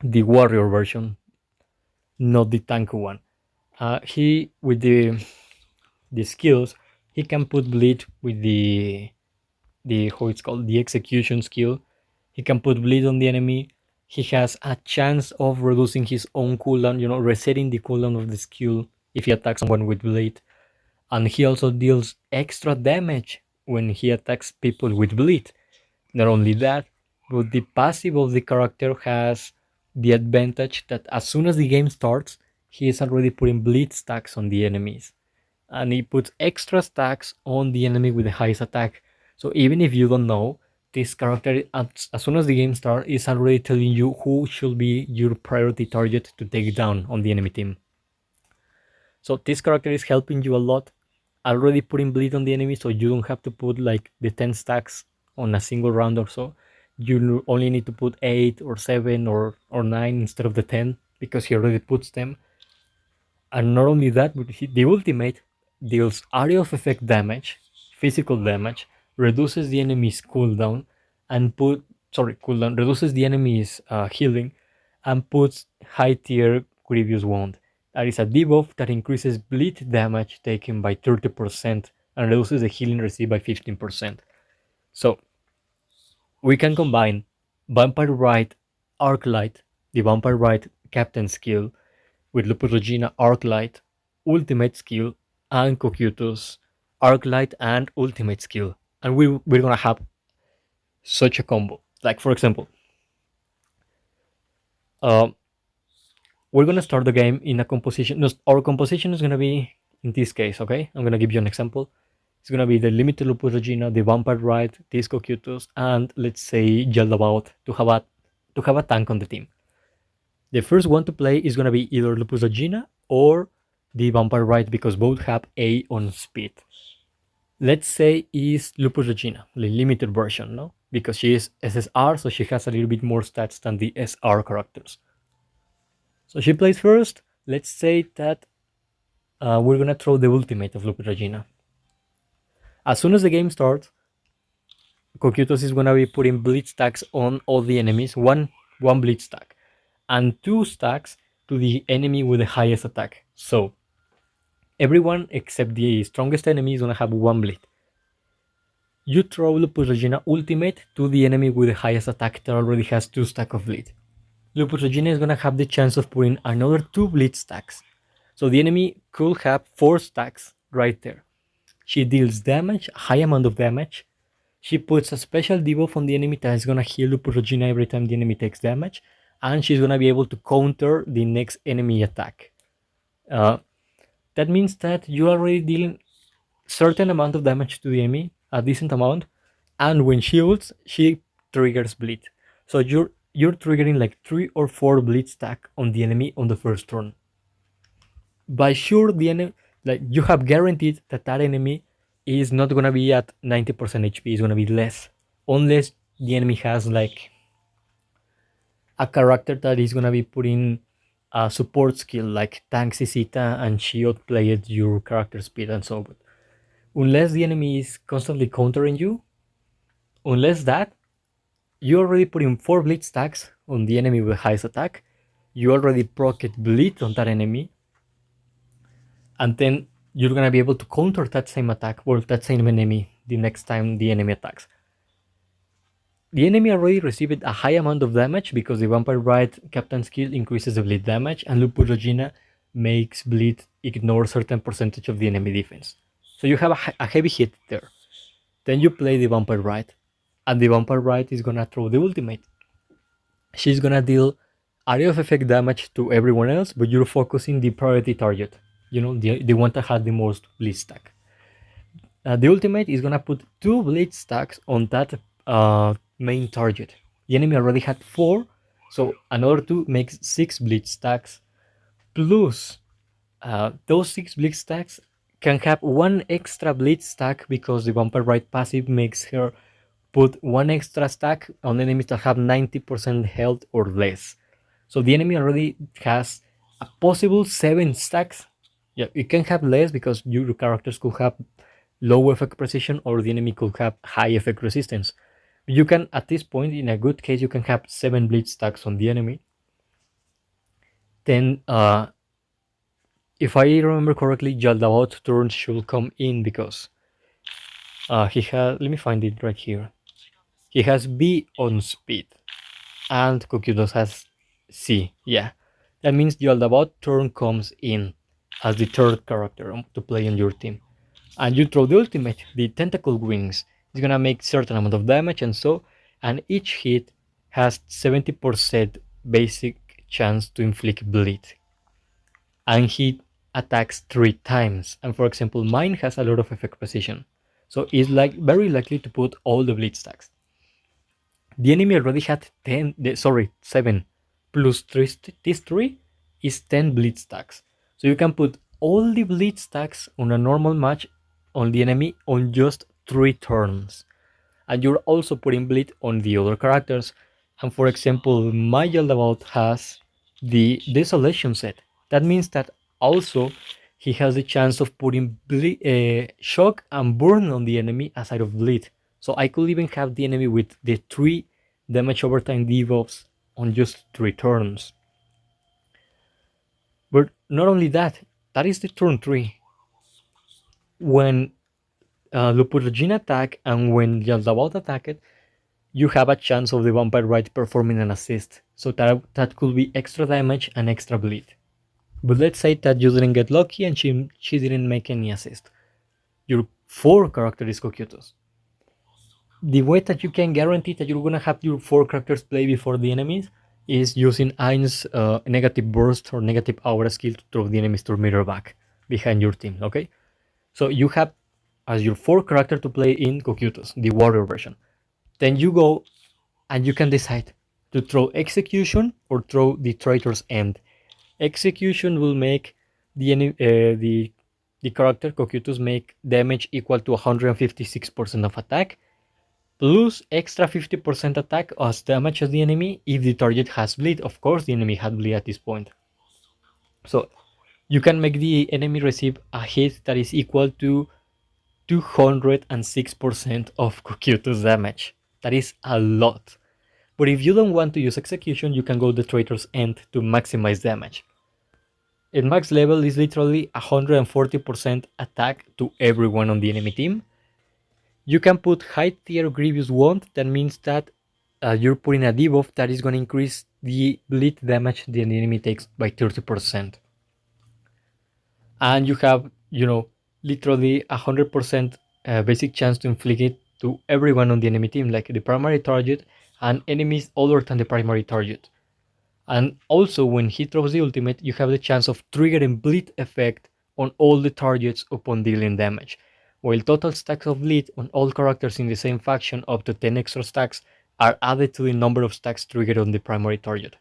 the warrior version, not the tank one. He with the skills, he can put bleed with the how it's called, the execution skill. He can put bleed on the enemy, he has a chance of reducing his own cooldown, resetting the cooldown of the skill if he attacks someone with bleed. And he also deals extra damage when he attacks people with bleed. Not only that, but the passive of the character has the advantage that as soon as the game starts, he is already putting bleed stacks on the enemies. And he puts extra stacks on the enemy with the highest attack. So even if you don't know, this character, as soon as the game starts, is already telling you who should be your priority target to take down on the enemy team. So this character is helping you a lot, already putting bleed on the enemy, so you don't have to put like the 10 stacks on a single round or so. You only need to put 8 or 7 or 9 instead of the 10 because he already puts them. And not only that, but the ultimate deals area of effect damage, physical damage, reduces the enemy's cooldown, and cooldown, reduces the enemy's healing, and puts high tier grievous wound. That is a debuff that increases bleed damage taken by 30% and reduces the healing received by 15%. So we can combine Vampire Rite Arclight, the Vampire Rite Captain skill, with Lupus Regina Arclight, Ultimate skill, and Cocytus Arclight and Ultimate skill. And we're gonna have such a combo. Like for example, uh, we're gonna start the game in a composition. No, our composition is gonna be in this case, okay? I'm gonna give you an example. It's gonna be the Limited Lupus Regina, the Vampire Rite, Disco Cutus, and let's say Yaldabaoth to have a tank on the team. The first one to play is gonna be either Lupus Regina or the Vampire Rite because both have A on speed. Let's say is Lupus Regina, the limited version, no? Because she is SSR, so she has a little bit more stats than the SR characters. So she plays first. Let's say that we're gonna throw the ultimate of Lupus Regina. As soon as the game starts, Cocytus is gonna be putting bleed stacks on all the enemies, one bleed stack, and 2 stacks to the enemy with the highest attack. So everyone except the strongest enemy is gonna have 1 bleed. You throw Lupus Regina ultimate to the enemy with the highest attack that already has 2 stacks of bleed. Lupus Regina is gonna have the chance of putting another 2 bleed stacks. So the enemy could have 4 stacks right there. She deals damage, a high amount of damage. She puts a special debuff on the enemy that is gonna heal Lupus Regina every time the enemy takes damage. And she's gonna be able to counter the next enemy attack. That means that you are already dealing certain amount of damage to the enemy, a decent amount, and when she ults, she triggers bleed. So you're triggering like 3 or 4 bleed stack on the enemy on the first turn. By sure, the enemy, like you have guaranteed that that enemy is not gonna be at 90% HP, is gonna be less, unless the enemy has like a character that is gonna be putting a support skill like Tank Sisita and she outplayed your character speed and so on. Unless the enemy is constantly countering you, unless that, you already putting 4 bleed stacks on the enemy with highest attack, you already procced bleed on that enemy, and then you're gonna be able to counter that same attack or that same enemy the next time the enemy attacks. The enemy already received a high amount of damage because the Vampire Rite Captain skill increases the bleed damage and Lupus Regina makes bleed ignore certain percentage of the enemy defense. So you have a heavy hit there. Then you play the Vampire Rite, and the Vampire Rite is gonna throw the ultimate. She's gonna deal area of effect damage to everyone else, but you're focusing the priority target. The one that has the most bleed stack. The ultimate is gonna put 2 bleed stacks on that main target. The enemy already had 4, so another 2 makes 6 bleed stacks. Plus, those 6 bleed stacks can have 1 extra bleed stack because the Vampire Rite passive makes her put 1 extra stack on enemies that have 90% health or less. So the enemy already has a possible 7 stacks. Yeah, it can have less because your characters could have low effect precision or the enemy could have high effect resistance. You can, at this point, in a good case, you can have 7 bleed stacks on the enemy. Then, if I remember correctly, Yaldabaoth's turn should come in because he has. Let me find it right here. He has B on speed. and Cocytus has C. Yeah, that means the Aldabaoth turn comes in as the third character to play on your team, and you throw the ultimate, the tentacle wings. It's gonna make certain amount of damage, and each hit has 70% basic chance to inflict bleed, and he attacks 3 times. And for example, mine has a lot of effect precision, so it's like very likely to put all the bleed stacks. The enemy already had 7 plus 3, this 3 is 10 bleed stacks. So you can put all the bleed stacks on a normal match on the enemy on just 3 turns. And you're also putting bleed on the other characters. And for example, my Yaldabaoth has the Desolation set. That means that also he has the chance of putting shock and burn on the enemy aside of bleed. So I could even have the enemy with the 3 damage over time debuffs on just 3 turns. But not only that, that is the turn 3. When Lupurgin attack and when Yaldabaoth attacked, you have a chance of the Vampire Rite performing an assist, so that could be extra damage and extra bleed. But let's say that you didn't get lucky and she didn't make any assist. Your 4 character is Cocytus. The way that you can guarantee that you're gonna have your 4 characters play before the enemies is using Ain's negative burst or negative aura skill to throw the enemies to mirror back behind your team, okay? So you have as your 4 character to play in Cocytus, the warrior version. Then you go and you can decide to throw execution or throw the traitor's end. Execution will make the character Cocytus make damage equal to 156% of attack, plus extra 50% attack as damage as the enemy if the target has bleed. Of course, the enemy had bleed at this point. So you can make the enemy receive a hit that is equal to 206% of Cocytus damage. That is a lot. But if you don't want to use execution, you can go the traitor's end to maximize damage. At max level is literally 140% attack to everyone on the enemy team. You can put high tier Grievous Wand, that means that you're putting a debuff that is going to increase the bleed damage the enemy takes by 30%. And you have, literally 100% basic chance to inflict it to everyone on the enemy team, like the primary target and enemies other than the primary target. And also, when he throws the ultimate, you have the chance of triggering bleed effect on all the targets upon dealing damage, while total stacks of bleed on all characters in the same faction up to 10 extra stacks are added to the number of stacks triggered on the primary target.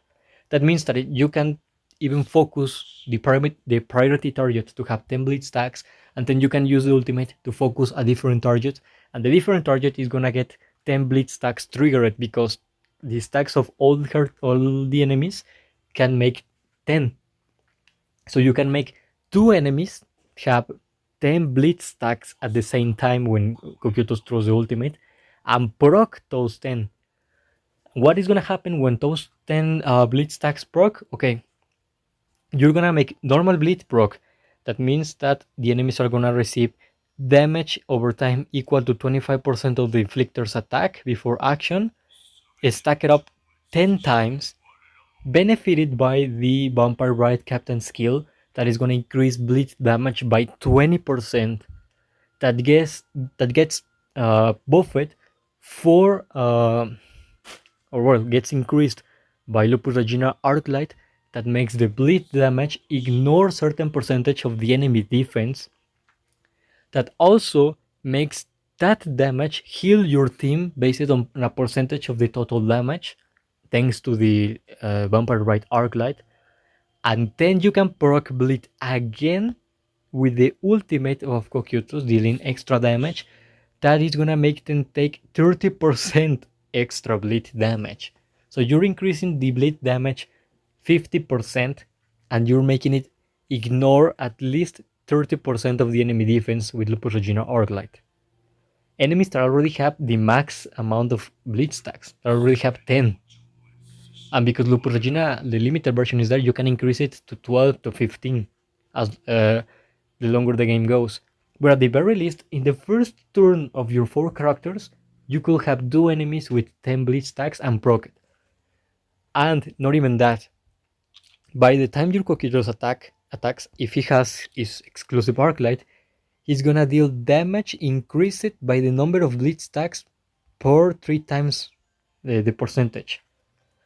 That means that you can even focus the priority target to have 10 bleed stacks, and then you can use the ultimate to focus a different target, and the different target is gonna get 10 bleed stacks triggered because the stacks of all the enemies can make 10. So you can make 2 enemies have 10 bleed stacks at the same time when Cocytus throws the ultimate and proc those 10. What is gonna happen when those 10 bleed stacks proc? Okay, you're gonna make normal bleed proc. That means that the enemies are gonna receive damage over time equal to 25% of the inflictor's attack before action, stack it up 10 times, benefited by the Vampire Rite Captain skill that is going to increase bleed damage by 20%, that gets buffed for gets increased by Lupus Regina Arclight, that makes the bleed damage ignore certain percentage of the enemy defense, that also makes that damage heal your team based on a percentage of the total damage, thanks to the Vampire Rite Arclight. And then you can proc bleed again with the ultimate of Cocytus, dealing extra damage. That is gonna make them take 30% extra bleed damage. So you're increasing the bleed damage 50%, and you're making it ignore at least 30% of the enemy defense with Lupus Regina Arclight. Enemies that already have the max amount of bleed stacks, that already have 10. And because Lupus Regina, the limited version is there, you can increase it to 12 to 15 as the longer the game goes. But at the very least, in the first turn of your 4 characters, you could have 2 enemies with 10 bleed stacks and proc it. And not even that. By the time your Kokitos attacks, if he has his exclusive Arclight, he's gonna deal damage increased by the number of bleed stacks per 3 times the percentage.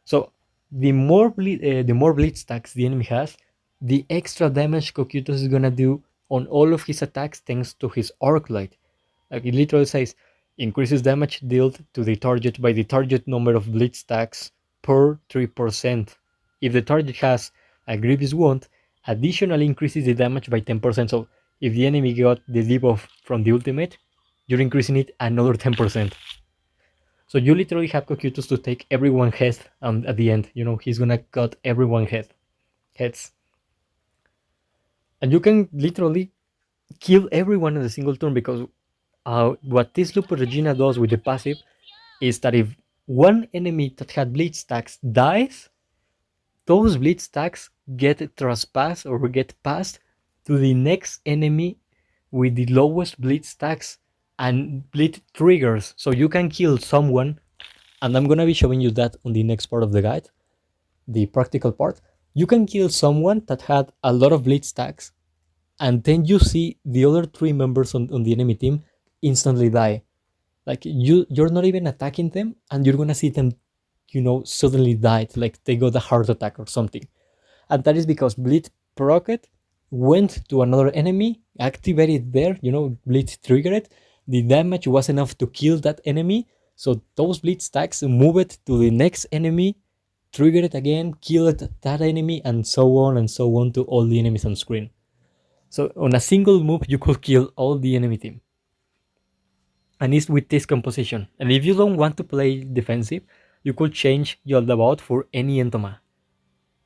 So the more bleed stacks the enemy has, the extra damage Kokutos is gonna do on all of his attacks thanks to his Arclight. Like it literally says, increases damage dealt to the target by the target number of bleed stacks per 3%. If the target has a grievous wound, additionally increases the damage by 10%. So if the enemy got the debuff from the ultimate, you're increasing it another 10%. So you literally have Cocutus to take everyone head at the end. You know, he's gonna cut everyone heads. And you can literally kill everyone in a single turn because what this Lupo Regina does with the passive is that if one enemy that had bleed stacks dies, those bleed stacks get trespassed or get passed to the next enemy with the lowest bleed stacks and bleed triggers. So you can kill someone, and I'm gonna be showing you that on the next part of the guide, the practical part. You can kill someone that had a lot of bleed stacks, and then you see the other 3 members on the enemy team instantly die. Like you're not even attacking them, and you're gonna see them, suddenly died, like they got a heart attack or something. And that is because Bleed Procket went to another enemy, activated there, Bleed triggered. The damage was enough to kill that enemy, so those Bleed stacks moved to the next enemy, triggered it again, killed that enemy, and so on to all the enemies on screen. So on a single move, you could kill all the enemy team. And it's with this composition. And if you don't want to play defensive, you could change Yoldabaoth for any Entoma.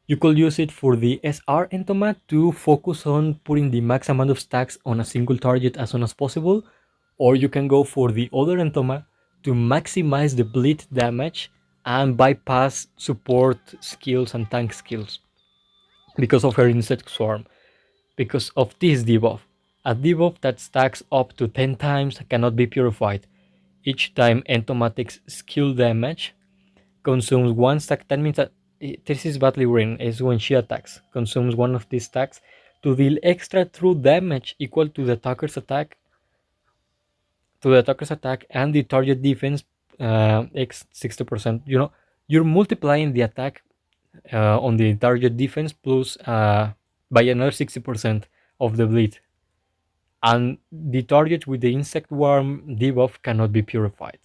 You could use it for the SR Entoma to focus on putting the max amount of stacks on a single target as soon as possible, or you can go for the other Entoma to maximize the bleed damage and bypass support skills and tank skills because of her Insect Swarm, because of this debuff. A debuff that stacks up to 10 times cannot be purified. Each time Entoma takes skill damage, consumes 1 stack. That means that this is badly written, is when she attacks. Consumes one of these stacks to deal extra true damage equal to the attacker's attack and the target defense x 60%. You're multiplying the attack on the target defense plus by another 60% of the bleed. And the target with the insect worm debuff cannot be purified.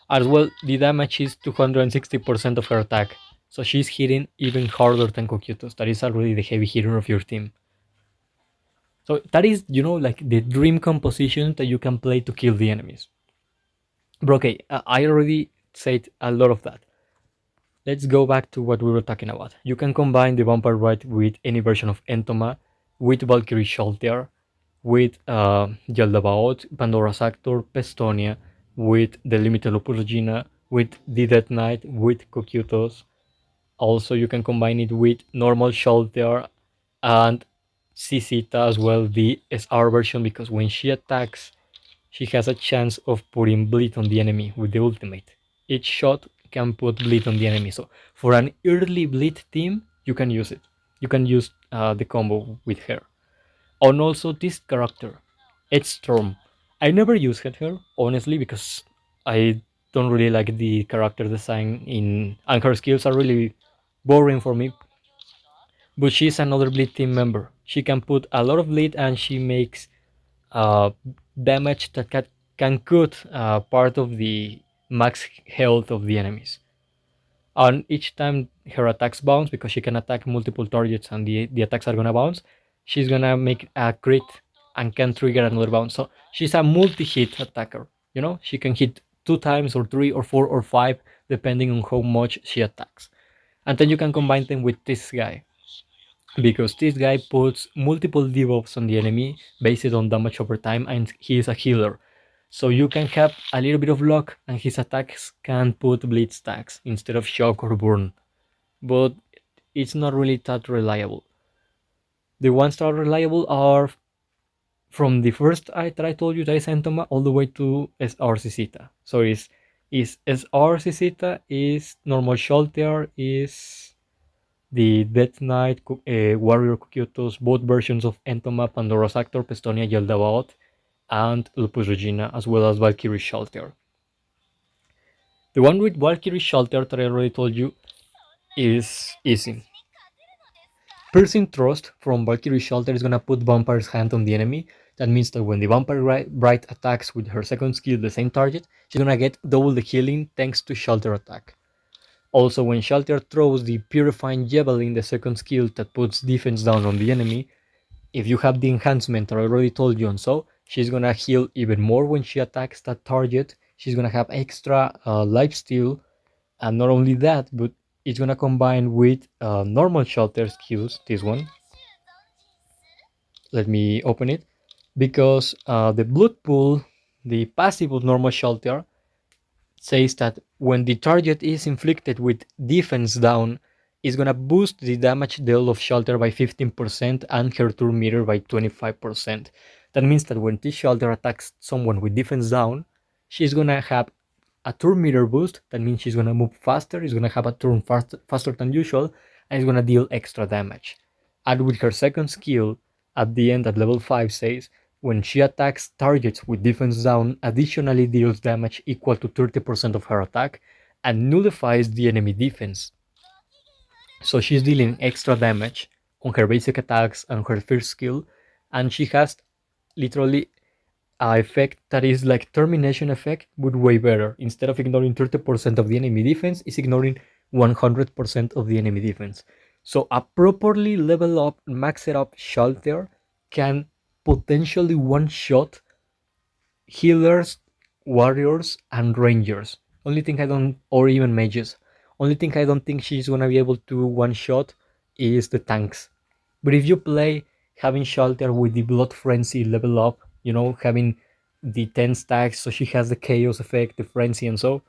As well, the damage is 260% of her attack, so she's hitting even harder than Coquetos. That is already the heavy hitter of your team. So that is, like the dream composition that you can play to kill the enemies. But okay, I already said a lot of that. Let's go back to what we were talking about. You can combine the Vampire Rite with any version of Entoma, with Valkyrie Shalltear, with Yaldabaoth, Pandora's Actor, Pestonia, with the Limited Lupus Regina, with the Death Knight, with Cocutos. Also, you can combine it with normal Shalltear and Cicita as well, the SR version, because when she attacks, she has a chance of putting bleed on the enemy with the ultimate. Each shot can put bleed on the enemy. So for an early bleed team, you can use it. You can use the combo with her. And also this character, Edge Storm. I never used her, honestly, because I don't really like the character design and her skills are really boring for me. But she's another bleed team member. She can put a lot of bleed and she makes uh, damage that can cut part of the max health of the enemies. And each time her attacks bounce, because she can attack multiple targets and the attacks are gonna bounce, she's gonna make a crit and can trigger another bounce. So she's a multi-hit attacker. She can hit 2 times or 3 or 4 or 5 depending on how much she attacks. And then you can combine them with this guy, because this guy puts multiple debuffs on the enemy based on damage over time, and he is a healer. So you can have a little bit of luck and his attacks can put bleed stacks instead of shock or burn. But it's not really that reliable. The ones that are reliable are from the first eye that I told you, that is Entoma, all the way to SR Cicita. So it's is SR Cicita, is normal Shalltear, is the Death Knight, Warrior Kukyutos, both versions of Entomap, Pandora's Actor, Pestonia Yeldabaoth, and Lupus Regina, as well as Valkyrie Shalltear. The one with Valkyrie Shalltear that I already told you is easy. Piercing Thrust from Valkyrie Shalltear is gonna put Vampire's hand on the enemy. That means that when the Vampire Bright attacks with her second skill the same target, she's gonna get double the healing thanks to Shalltear attack. Also, when Shalltear throws the Purifying Javelin, the second skill that puts defense down on the enemy, if you have the enhancement I already told you on, so she's gonna heal even more when she attacks that target. She's gonna have extra lifesteal, and not only that, but it's gonna combine with normal Shalltear skills. This one, let me open it, because the Blood Pool, the passive of normal Shalltear, says that when the target is inflicted with defense down, it's gonna boost the damage dealt of Shalltear by 15% and her turn meter by 25%. That means that when this Shalltear attacks someone with defense down, she's gonna have a turn meter boost. That means she's gonna move faster, is gonna have a turn faster than usual, and is gonna deal extra damage. And with her second skill, at the end at level 5 says, when she attacks targets with defense down, additionally deals damage equal to 30% of her attack and nullifies the enemy defense. So she's dealing extra damage on her basic attacks and her first skill, and she has literally an effect that is like termination effect, but way better. Instead of ignoring 30% of the enemy defense, it's ignoring 100% of the enemy defense. So a properly level up, maxed up Shalltear can potentially one-shot healers, warriors, and rangers. Only thing I don't, or even mages. Only thing I don't think she's gonna be able to one-shot is the tanks. But if you play having Shalltear with the Blood Frenzy level up, you know, having the 10 stacks, so she has the chaos effect, the frenzy, and so,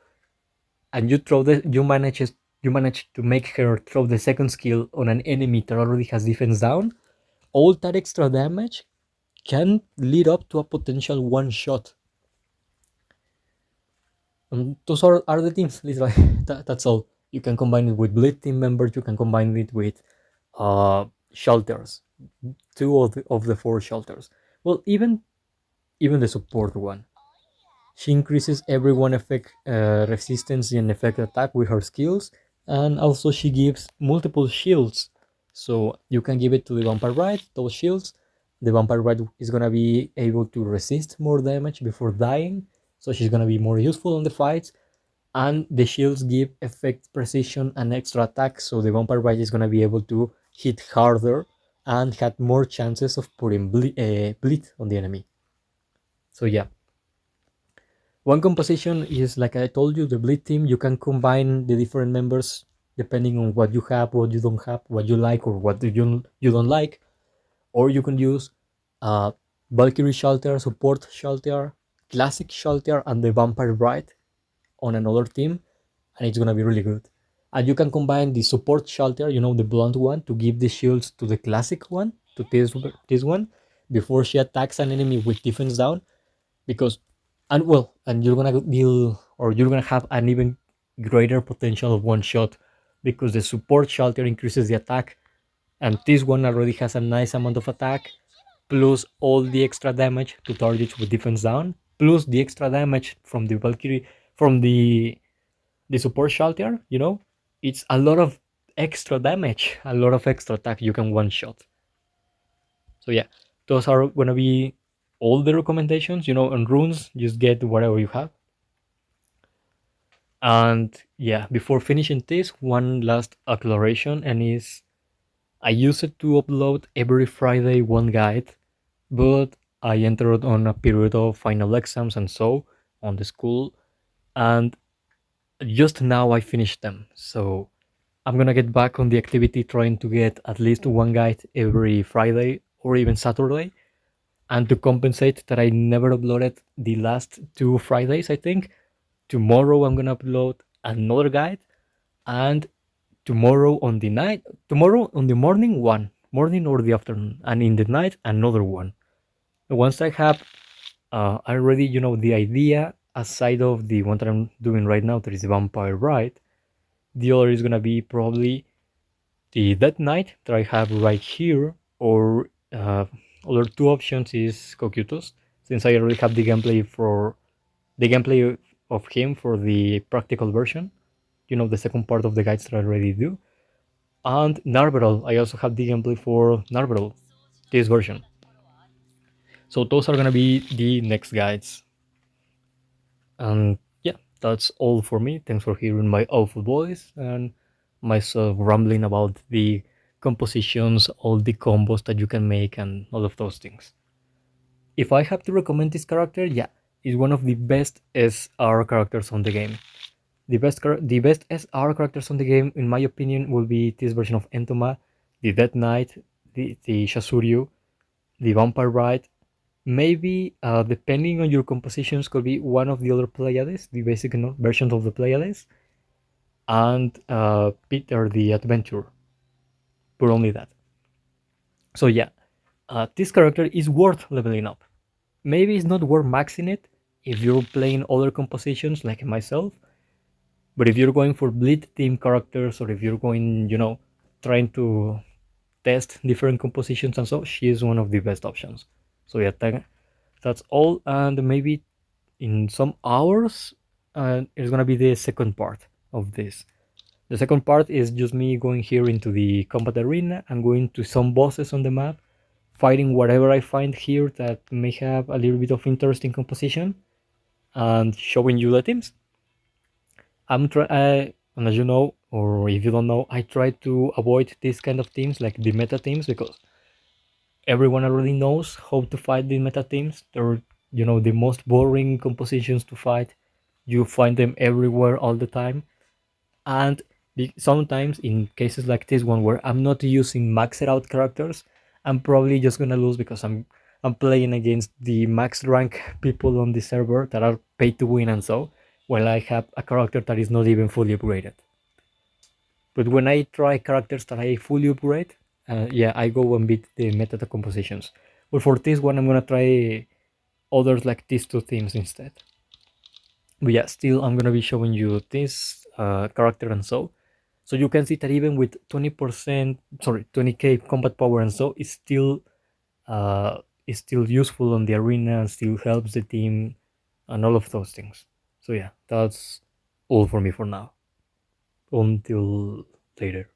and you manage to make her throw the second skill on an enemy that already has defense down, all that extra damage can lead up to a potential one shot. And those are the teams, literally. That's all. You can combine it with Bleed team members, you can combine it with Shalltears. Two of the four Shalltears. Well, even the support one. She increases everyone effect resistance and effect attack with her skills, and also she gives multiple shields. So you can give it to the Vampire Ride, those shields. The Vampire Ride is gonna be able to resist more damage before dying, so she's gonna be more useful on the fights. And the shields give effect precision and extra attack, so the Vampire Ride is gonna be able to hit harder and had more chances of putting bleed on the enemy. So yeah, one composition is, like I told you, the bleed team. You can combine the different members depending on what you have, what you don't have, what you like, or what you don't like. Or you can use Valkyrie Shalltear, Support Shalltear, Classic Shalltear, and the Vampire Bride on another team, and it's gonna be really good. And you can combine the Support Shalltear, you know, the blunt one, to give the shields to the Classic one, to this one, before she attacks an enemy with defense down, because and you're gonna deal, or you're gonna have an even greater potential of one shot, because the Support Shalltear increases the attack, and this one already has a nice amount of attack, plus all the extra damage to targets with defense down, plus the extra damage from the Valkyrie, from the Support Shalltear. You know, it's a lot of extra damage, a lot of extra attack you can one shot. So yeah, those are gonna be all the recommendations. You know, on runes, just get whatever you have. And yeah, before finishing this, one last acceleration, and is I used it to upload every Friday one guide, but I entered on a period of final exams and so on the school, and just now I finished them. So I'm gonna get back on the activity, trying to get at least one guide every Friday or even Saturday. And to compensate that I never uploaded the last 2 Fridays, I think, tomorrow I'm gonna upload another guide, and tomorrow on the morning or the afternoon, and in the night another one. Once I have already, you know, the idea aside of the one that I'm doing right now, that is the Vampire Ride, the other is gonna be probably the Dead Knight that I have right here, or other two options is Cocytus, since I already have the gameplay of him for the practical version. You know, the second part of the guides that I already do. And Narberal, I also have the gameplay for Narberal, this version. So those are gonna be the next guides. And yeah, that's all for me. Thanks for hearing my awful voice and myself rambling about the compositions, all the combos that you can make, and all of those things. If I have to recommend this character, yeah, it's one of the best SR characters on the game. The best SR characters on the game, in my opinion, will be this version of Entoma, the Dead Knight, the Shasuryu, the Vampire Ride. Maybe, depending on your compositions, could be one of the other Pleiades, the basic versions of the Pleiades, and Peter the Adventurer, but only that. So yeah, this character is worth leveling up. Maybe it's not worth maxing it if you're playing other compositions like myself, but if you're going for bleed team characters, or if you're going, trying to test different compositions and so, she is one of the best options. So yeah, that's all, and maybe in some hours, it's gonna be the second part of this. The second part is just me going here into the combat arena and going to some bosses on the map, fighting whatever I find here that may have a little bit of interesting composition, and showing you the teams. And as you know, or if you don't know, I try to avoid these kind of teams, like the meta teams, because everyone already knows how to fight the meta teams. They're, the most boring compositions to fight. You find them everywhere all the time. And sometimes in cases like this one where I'm not using maxed out characters, I'm probably just gonna lose because I'm playing against the max rank people on the server that are paid to win, and so, while I have a character that is not even fully upgraded. But when I try characters that I fully upgrade, yeah, I go and beat the meta compositions. But for this one, I'm gonna try others like these two themes instead. But yeah, still, I'm gonna be showing you this character and so. So you can see that even with 20%, sorry, 20k combat power and so, uh, is still useful on the arena and still helps the team and all of those things. So yeah, that's all for me for now. Until later.